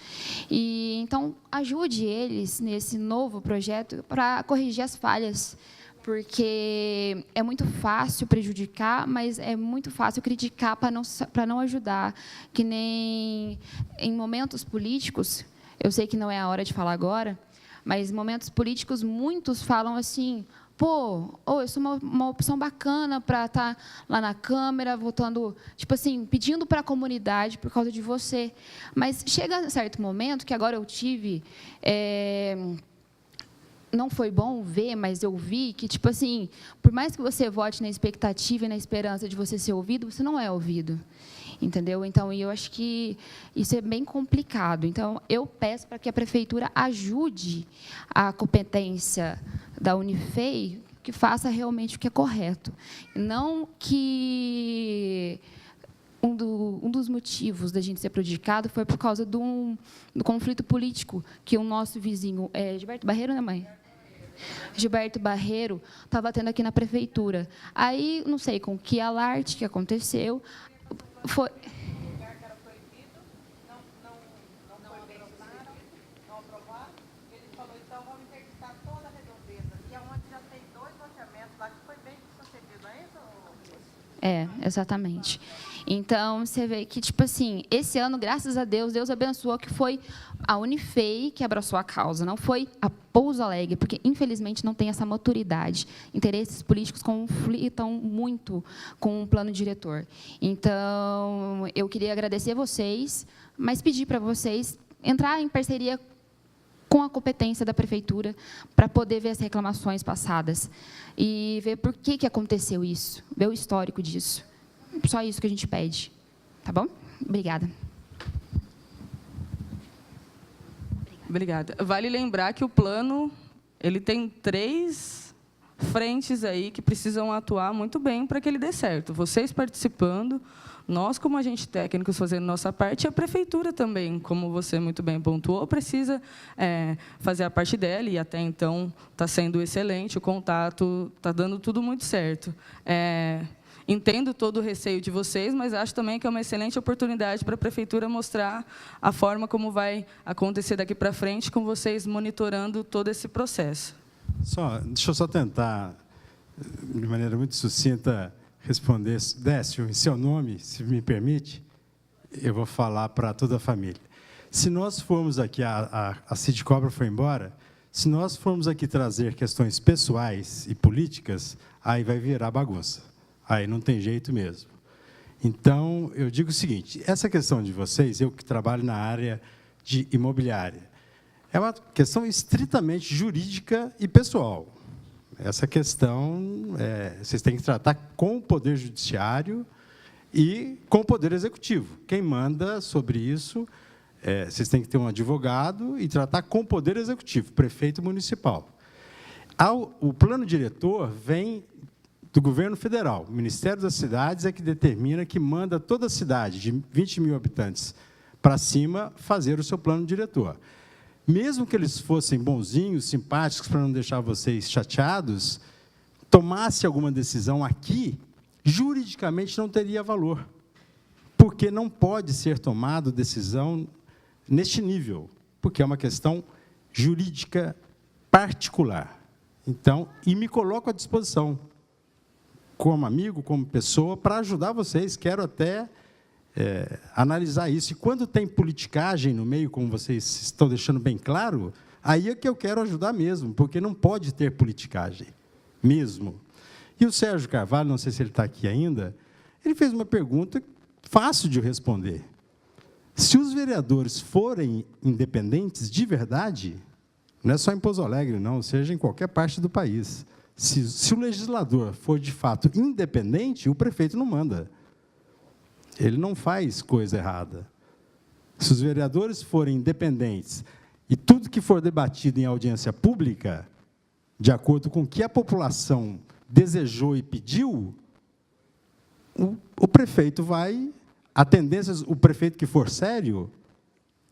E então, ajude eles nesse novo projeto para corrigir as falhas, porque é muito fácil prejudicar, mas é muito fácil criticar para não ajudar. Que nem em momentos políticos, eu sei que não é a hora de falar agora, mas em momentos políticos, muitos falam assim, eu sou uma opção bacana para estar lá na Câmara, votando, tipo assim, pedindo para a comunidade por causa de você. Mas chega um certo momento, que agora eu tive... não foi bom ver, mas eu vi que, tipo assim, por mais que você vote na expectativa e na esperança de você ser ouvido, você não é ouvido, entendeu? Então, eu acho que isso é bem complicado. Então, eu peço para que a prefeitura ajude a competência da Unifei, que faça realmente o que é correto. Não que... Um dos motivos da gente ser prejudicado foi por causa do conflito político que o nosso vizinho, Gilberto Barreiro, né, mãe? Gilberto Barreiro estava tendo aqui na prefeitura. Aí, não sei com que alarde que aconteceu, foi... Exatamente. Então, você vê que, tipo assim, esse ano, graças a Deus, Deus abençoou que foi a Unifei que abraçou a causa, não foi a Pouso Alegre, porque, infelizmente, não tem essa maturidade. Interesses políticos conflitam muito com o plano diretor. Então, eu queria agradecer a vocês, mas pedir para vocês entrar em parceria com a competência da prefeitura para poder ver as reclamações passadas e ver por que aconteceu isso, ver o histórico disso. Só isso que a gente pede, tá bom? Obrigada. Obrigada. Vale lembrar que o plano ele tem 3 frentes aí que precisam atuar muito bem para que ele dê certo. Vocês participando, nós, como agentes técnicos, fazendo nossa parte, e a prefeitura também, como você muito bem pontuou, precisa fazer a parte dela, e até então está sendo excelente, o contato está dando tudo muito certo. Entendo todo o receio de vocês, mas acho também que é uma excelente oportunidade para a prefeitura mostrar a forma como vai acontecer daqui para frente, com vocês monitorando todo esse processo. Deixa eu só tentar, de maneira muito sucinta, responder. Décio, em seu nome, se me permite, eu vou falar para toda a família. Se nós formos aqui, a Cid Cobra foi embora, se nós formos aqui trazer questões pessoais e políticas, aí vai virar bagunça. Aí não tem jeito mesmo. Então, eu digo o seguinte, essa questão de vocês, eu que trabalho na área de imobiliária, é uma questão estritamente jurídica e pessoal. Essa questão, vocês têm que tratar com o Poder Judiciário e com o Poder Executivo. Quem manda sobre isso, vocês têm que ter um advogado e tratar com o Poder Executivo, prefeito municipal. O plano diretor vem do governo federal. O Ministério das Cidades é que determina, que manda toda a cidade de 20 mil habitantes para cima fazer o seu plano diretor. Mesmo que eles fossem bonzinhos, simpáticos, para não deixar vocês chateados, tomasse alguma decisão aqui, juridicamente não teria valor, porque não pode ser tomada decisão neste nível, porque é uma questão jurídica particular. Então, e me coloco à disposição, como amigo, como pessoa, para ajudar vocês. Quero até analisar isso. E quando tem politicagem no meio, como vocês estão deixando bem claro, aí é que eu quero ajudar mesmo, porque não pode ter politicagem, mesmo. E o Sérgio Carvalho, não sei se ele está aqui ainda, ele fez uma pergunta fácil de responder. Se os vereadores forem independentes de verdade, não é só em Pouso Alegre, não, seja em qualquer parte do país, se o legislador for, de fato, independente, o prefeito não manda. Ele não faz coisa errada. Se os vereadores forem independentes e tudo que for debatido em audiência pública, de acordo com o que a população desejou e pediu, o prefeito vai... A tendência, o prefeito que for sério,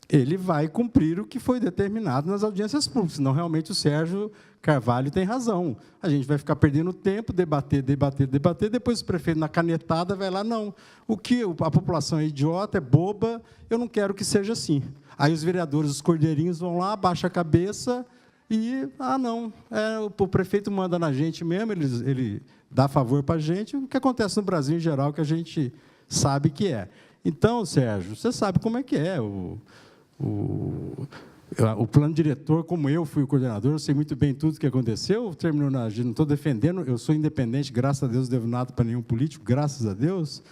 ele vai cumprir o que foi determinado nas audiências públicas, senão realmente o Sérgio Carvalho tem razão. A gente vai ficar perdendo tempo, debater, depois o prefeito, na canetada, vai lá, não, a população é idiota, é boba, eu não quero que seja assim. Aí os vereadores, os cordeirinhos, vão lá, abaixam a cabeça e, não, o prefeito manda na gente mesmo, ele dá favor para a gente, o que acontece no Brasil em geral, que a gente sabe que é. Então, Sérgio, você sabe como é que é o plano diretor, como eu fui o coordenador, eu sei muito bem tudo o que aconteceu, terminou não estou defendendo, eu sou independente, graças a Deus, não devo nada para nenhum político, graças a Deus.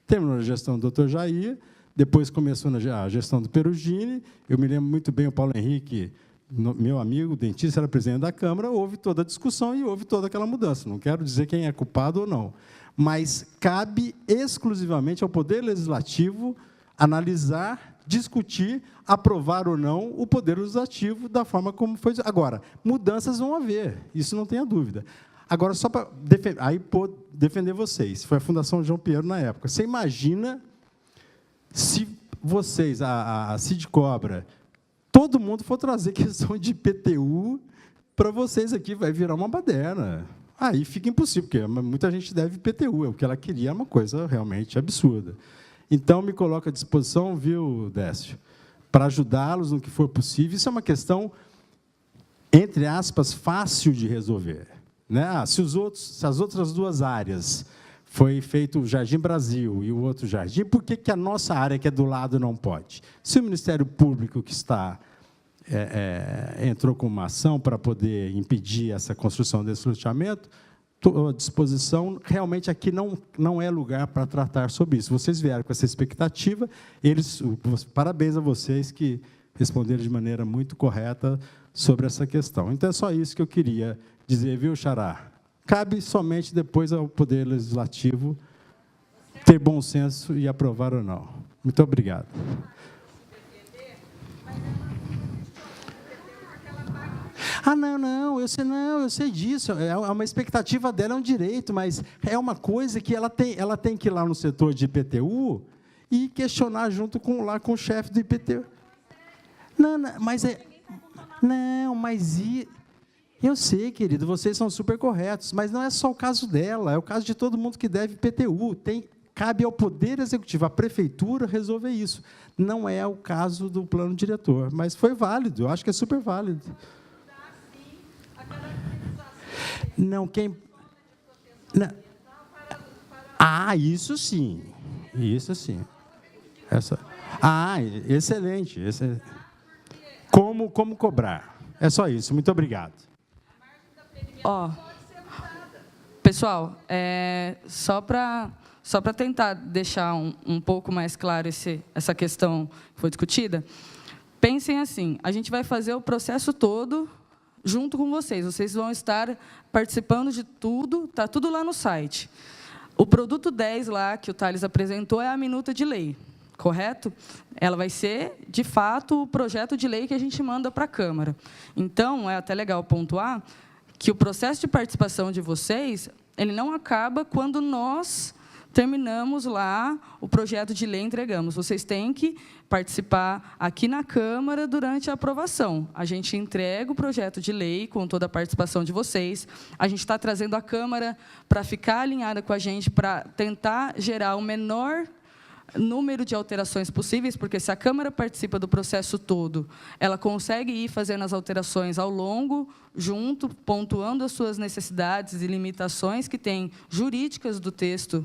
Terminou a gestão do Dr. Jair, depois começou a gestão do Perugini, eu me lembro muito bem, o Paulo Henrique, meu amigo, dentista, era presidente da Câmara, houve toda a discussão e houve toda aquela mudança. Não quero dizer quem é culpado ou não, mas cabe exclusivamente ao Poder Legislativo analisar, discutir, aprovar ou não o Poder Legislativo da forma como foi. Agora, mudanças vão haver, isso não tenha dúvida. Agora, só para defender vocês, foi a Fundação João Pinheiro na época. Você imagina se vocês, a Cid Cobra, todo mundo for trazer questão de IPTU para vocês aqui, vai virar uma baderna. Aí fica impossível, porque muita gente deve IPTU, o que ela queria é uma coisa realmente absurda. Então, me coloco à disposição, viu, Décio, para ajudá-los no que for possível. Isso é uma questão, entre aspas, fácil de resolver, né? Se as outras duas áreas foi feito o Jardim Brasil e o outro jardim, por que a nossa área, que é do lado, não pode? Se o Ministério Público, que entrou com uma ação para poder impedir essa construção desse loteamento, estou à disposição, realmente aqui não é lugar para tratar sobre isso. Vocês vieram com essa expectativa, parabéns a vocês que responderam de maneira muito correta sobre essa questão. Então, é só isso que eu queria dizer, viu, Xará? Cabe somente depois ao Poder Legislativo ter bom senso e aprovar ou não. Muito obrigado. Não, eu sei disso. É uma expectativa dela, é um direito, mas é uma coisa que ela tem que ir lá no setor de IPTU e questionar junto com o chefe do IPTU. Eu sei, querido, vocês são super corretos, mas não é só o caso dela, é o caso de todo mundo que deve IPTU. Cabe ao Poder Executivo, à Prefeitura, resolver isso. Não é o caso do plano diretor, mas foi válido, eu acho que é super válido. Não, isso sim. Isso sim. Excelente. Como cobrar? É só isso. Muito obrigado. Pessoal, só para tentar deixar um pouco mais claro essa questão que foi discutida, pensem assim, a gente vai fazer o processo todo junto com vocês. Vocês vão estar participando de tudo, está tudo lá no site. O produto 10 lá que o Thales apresentou é a minuta de lei, correto? Ela vai ser, de fato, o projeto de lei que a gente manda para a Câmara. Então, é até legal pontuar que o processo de participação de vocês, ele não acaba quando nós terminamos lá o projeto de lei e entregamos. Vocês têm que participar aqui na Câmara durante a aprovação. A gente entrega o projeto de lei com toda a participação de vocês. A gente está trazendo a Câmara para ficar alinhada com a gente, para tentar gerar o menor número de alterações possíveis, porque se a Câmara participa do processo todo, ela consegue ir fazendo as alterações ao longo, junto, pontuando as suas necessidades e limitações que tem jurídicas do texto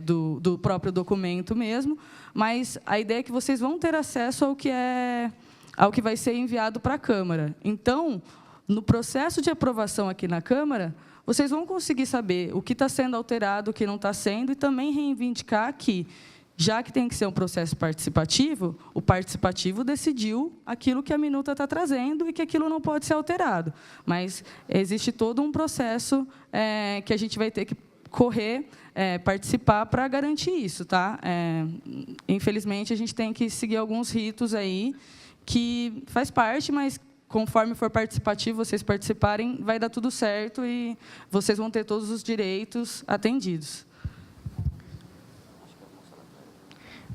do próprio documento mesmo, mas a ideia é que vocês vão ter acesso ao que vai ser enviado para a Câmara. Então, no processo de aprovação aqui na Câmara, vocês vão conseguir saber o que está sendo alterado, o que não está sendo, e também reivindicar que, já que tem que ser um processo participativo, o participativo decidiu aquilo que a minuta está trazendo e que aquilo não pode ser alterado. Mas existe todo um processo que a gente vai ter que correr, participar para garantir isso. Tá? Infelizmente, a gente tem que seguir alguns ritos aí, que faz parte, mas conforme for participativo, vocês participarem, vai dar tudo certo e vocês vão ter todos os direitos atendidos.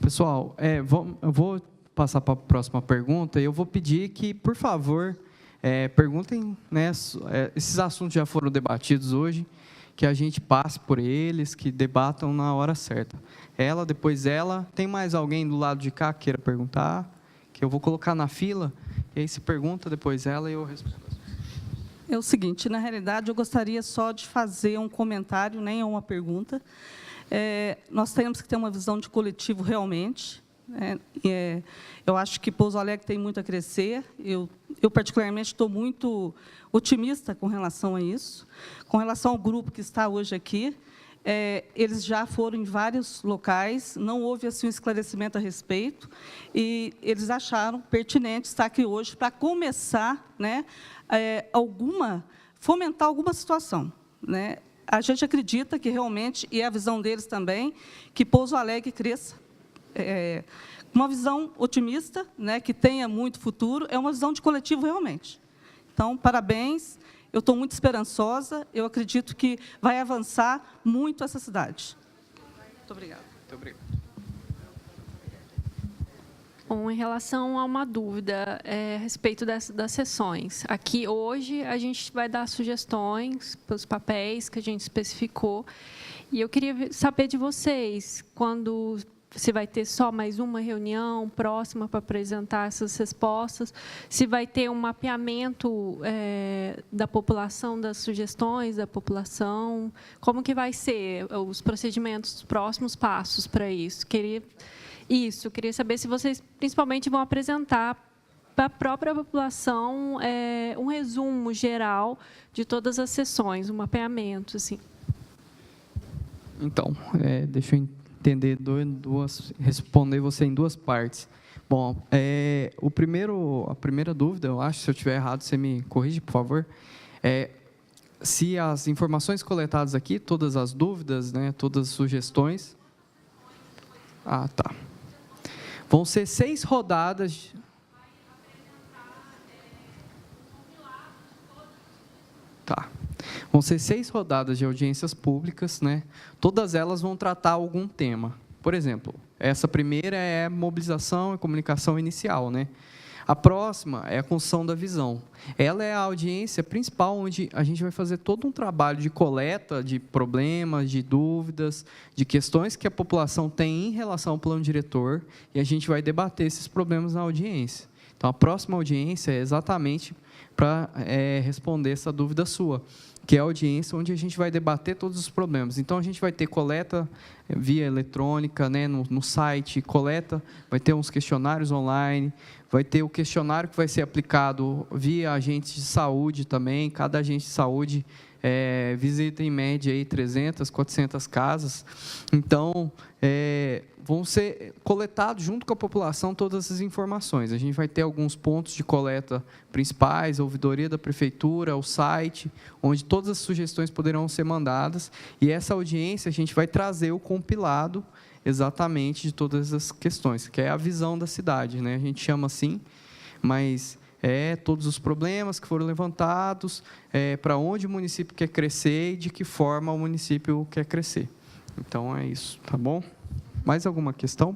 Pessoal, eu vou passar para a próxima pergunta e eu vou pedir que, por favor, perguntem, né, esses assuntos já foram debatidos hoje, que a gente passe por eles, que debatam na hora certa. Depois ela. Tem mais alguém do lado de cá que queira perguntar? Que eu vou colocar na fila, e aí se pergunta, depois ela e eu respondo. É o seguinte, na realidade, eu gostaria só de fazer um comentário, nem uma pergunta. Nós temos que ter uma visão de coletivo realmente. Eu acho que Pouso Alegre tem muito a crescer. Eu particularmente, estou muito otimista com relação a isso. Com relação ao grupo que está hoje aqui, eles já foram em vários locais, não houve assim, um esclarecimento a respeito, e eles acharam pertinente estar aqui hoje para começar, né, fomentar alguma situação, né? A gente acredita que realmente, e é a visão deles também, que Pouso Alegre cresça. Uma visão otimista, né, que tenha muito futuro, é uma visão de coletivo realmente. Então, parabéns, eu estou muito esperançosa, eu acredito que vai avançar muito essa cidade. Muito obrigada. Muito obrigado. Bom, em relação a uma dúvida a respeito das sessões, aqui hoje a gente vai dar sugestões pelos papéis que a gente especificou, e eu queria saber de vocês, quando se vai ter só mais uma reunião próxima para apresentar essas respostas, se vai ter um mapeamento da população, das sugestões da população, como que vai ser os procedimentos, os próximos passos para isso. Queria saber se vocês, principalmente, vão apresentar para a própria população um resumo geral de todas as sessões, um mapeamento, assim. Então, deixa eu entender responder você em duas partes. Bom, a primeira dúvida, eu acho, se eu estiver errado, você me corrige, por favor, se as informações coletadas aqui, todas as dúvidas, né, todas as sugestões... Ah, tá. Vão ser 6 rodadas... Tá. Vão ser 6 rodadas de audiências públicas, né? Todas elas vão tratar algum tema. Por exemplo, essa primeira é mobilização e comunicação inicial, né? A próxima é a construção da visão. Ela é a audiência principal, onde a gente vai fazer todo um trabalho de coleta de problemas, de dúvidas, de questões que a população tem em relação ao plano diretor, e a gente vai debater esses problemas na audiência. Então, a próxima audiência é exatamente para responder essa dúvida sua, que é a audiência onde a gente vai debater todos os problemas. Então, a gente vai ter coleta via eletrônica, né, no site, coleta, vai ter uns questionários online, vai ter o questionário que vai ser aplicado via agentes de saúde também. Cada agente de saúde visita, em média, aí 300, 400 casas. Então, vão ser coletados junto com a população todas essas informações. A gente vai ter alguns pontos de coleta principais, a ouvidoria da prefeitura, o site, onde todas as sugestões poderão ser mandadas. E essa audiência, a gente vai trazer o compilado exatamente de todas as questões, que é a visão da cidade, né? A gente chama assim, mas todos os problemas que foram levantados, para onde o município quer crescer e de que forma o município quer crescer. Então, é isso, tá bom? Mais alguma questão?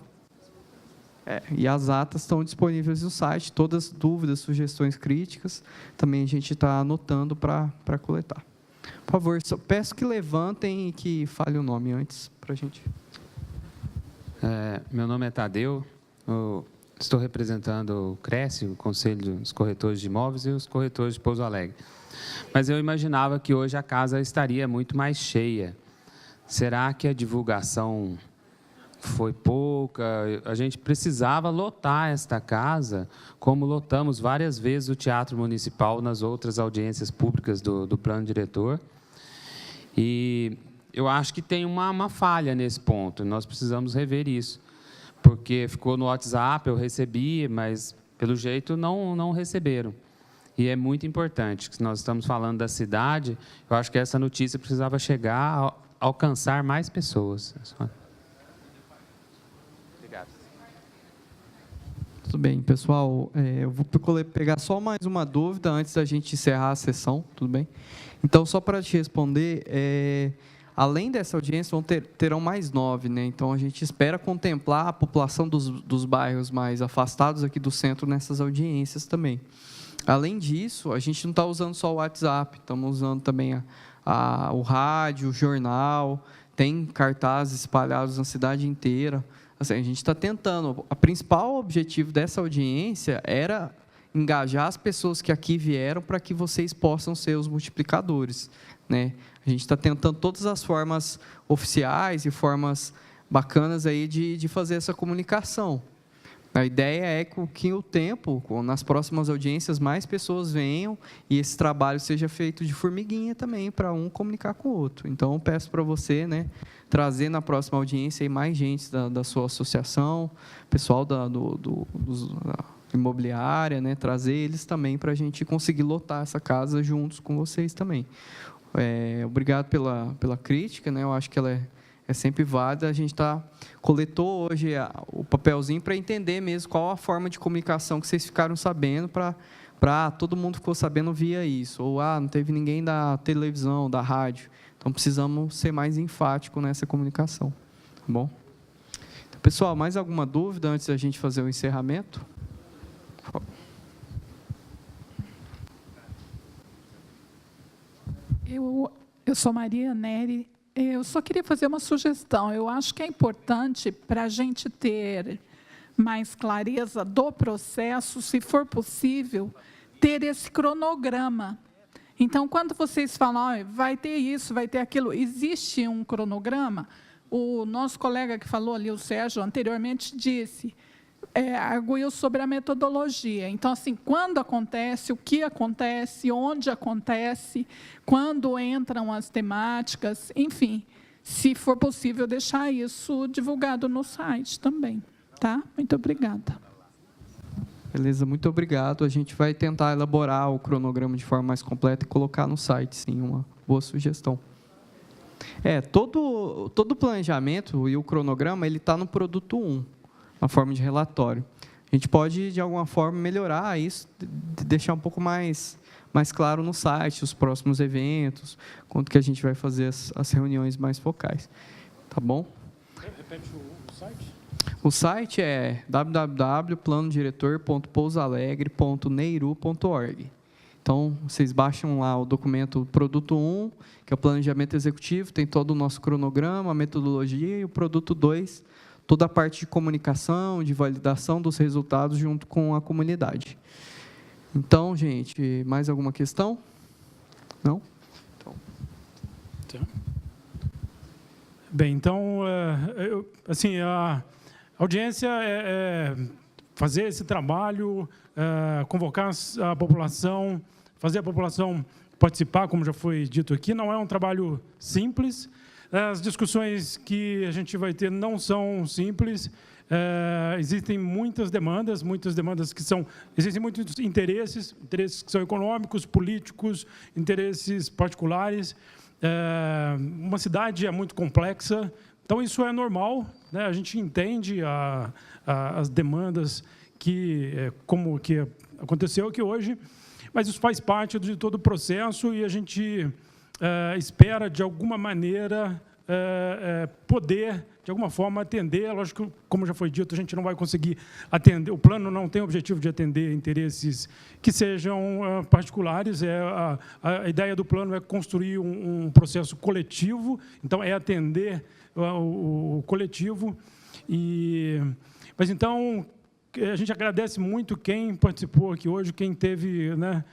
E as atas estão disponíveis no site, todas as dúvidas, sugestões, críticas, também a gente está anotando para coletar. Por favor, só peço que levantem e que falem o nome antes, para a gente... Meu nome é Tadeu, eu estou representando o CRECE, o Conselho dos Corretores de Imóveis, e os corretores de Pouso Alegre. Mas eu imaginava que hoje a casa estaria muito mais cheia. Será que a divulgação foi pouca? A gente precisava lotar esta casa, como lotamos várias vezes o Teatro Municipal nas outras audiências públicas do plano diretor. E eu acho que tem uma falha nesse ponto, nós precisamos rever isso, porque ficou no WhatsApp, eu recebi, mas, pelo jeito, não receberam. E é muito importante, que se nós estamos falando da cidade, eu acho que essa notícia precisava chegar, alcançar mais pessoas. Obrigado. Tudo bem, pessoal. Eu vou pegar só mais uma dúvida antes da gente encerrar a sessão, tudo bem? Então, só para te responder, além dessa audiência, terão mais 9, né? Então, a gente espera contemplar a população dos bairros mais afastados aqui do centro nessas audiências também. Além disso, a gente não está usando só o WhatsApp, estamos usando também o rádio, o jornal, tem cartazes espalhados na cidade inteira. Assim, a gente está tentando. O principal objetivo dessa audiência era engajar as pessoas que aqui vieram para que vocês possam ser os multiplicadores, né? A gente está tentando todas as formas oficiais e formas bacanas aí de fazer essa comunicação. A ideia é que o tempo, nas próximas audiências, mais pessoas venham e esse trabalho seja feito de formiguinha também, para um comunicar com o outro. Então, eu peço para você, né, trazer na próxima audiência aí mais gente da sua associação, pessoal da imobiliária, né, trazer eles também para a gente conseguir lotar essa casa juntos com vocês também. Obrigado pela crítica, né, eu acho que ela é sempre válida. A gente coletou hoje o papelzinho para entender mesmo qual a forma de comunicação que vocês ficaram sabendo, para todo mundo ficou sabendo via isso. Ou, não teve ninguém da televisão, da rádio. Então, precisamos ser mais enfáticos nessa comunicação. Tá bom? Então, pessoal, mais alguma dúvida antes da gente fazer o encerramento? Eu sou Maria Nery, eu só queria fazer uma sugestão. Eu acho que é importante, para a gente ter mais clareza do processo, se for possível, ter esse cronograma. Então, quando vocês falam, vai ter isso, vai ter aquilo, existe um cronograma? O nosso colega que falou ali, o Sérgio, anteriormente disse, arguiu sobre a metodologia. Então, assim, quando acontece, o que acontece, onde acontece, quando entram as temáticas, enfim, se for possível, deixar isso divulgado no site também. Tá? Muito obrigada. Beleza, muito obrigado. A gente vai tentar elaborar o cronograma de forma mais completa e colocar no site, sim, uma boa sugestão. Todo o planejamento e o cronograma ele está no produto 1, na forma de relatório. A gente pode, de alguma forma, melhorar isso, deixar um pouco mais claro no site, os próximos eventos, quanto que a gente vai fazer as reuniões mais focais. Tá bom? Repete o site? O site é www.planodiretor.pousoalegre.neiru.org. Então, vocês baixam lá o documento Produto 1, que é o planejamento executivo, tem todo o nosso cronograma, a metodologia, e o Produto 2, toda a parte de comunicação, de validação dos resultados junto com a comunidade. Então, gente, mais alguma questão? Não? Então. Bem, então, assim, a audiência é fazer esse trabalho, convocar a população, fazer a população participar, como já foi dito aqui. Não é um trabalho simples. As discussões que a gente vai ter não são simples. Existem muitas demandas que são... Existem muitos interesses que são econômicos, políticos, interesses particulares. Uma cidade é muito complexa, então isso é normal, né? A gente entende as demandas como que aconteceu aqui hoje, mas isso faz parte de todo o processo e a gente espera, de alguma maneira, poder, de alguma forma, atender. Lógico que, como já foi dito, a gente não vai conseguir atender, o plano não tem o objetivo de atender interesses que sejam particulares. A ideia do plano é construir um processo coletivo, então é atender o coletivo. Mas, então, a gente agradece muito quem participou aqui hoje, quem teve, né,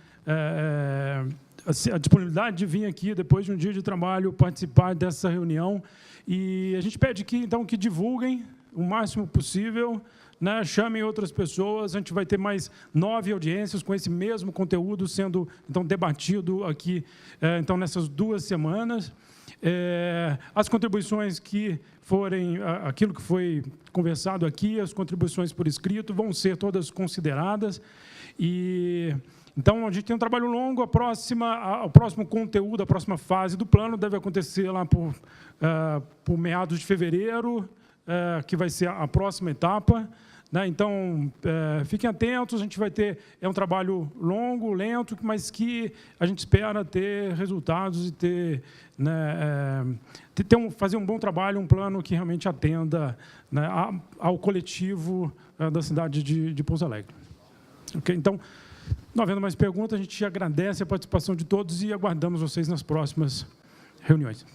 a disponibilidade de vir aqui, depois de um dia de trabalho, participar dessa reunião. E a gente pede que divulguem o máximo possível, né, chamem outras pessoas. A gente vai ter mais 9 audiências com esse mesmo conteúdo sendo, então, debatido aqui, então, nessas 2 semanas. As contribuições que forem, aquilo que foi conversado aqui, as contribuições por escrito, vão ser todas consideradas. Então, a gente tem um trabalho longo. O próximo conteúdo, a próxima fase do plano deve acontecer lá por meados de fevereiro, que vai ser a próxima etapa, né? Então, fiquem atentos. A gente vai ter... É um trabalho longo, lento, mas que a gente espera ter resultados e fazer um bom trabalho, um plano que realmente atenda, né, ao coletivo da cidade de Pouso Alegre. Okay? Então, não havendo mais perguntas, a gente agradece a participação de todos e aguardamos vocês nas próximas reuniões.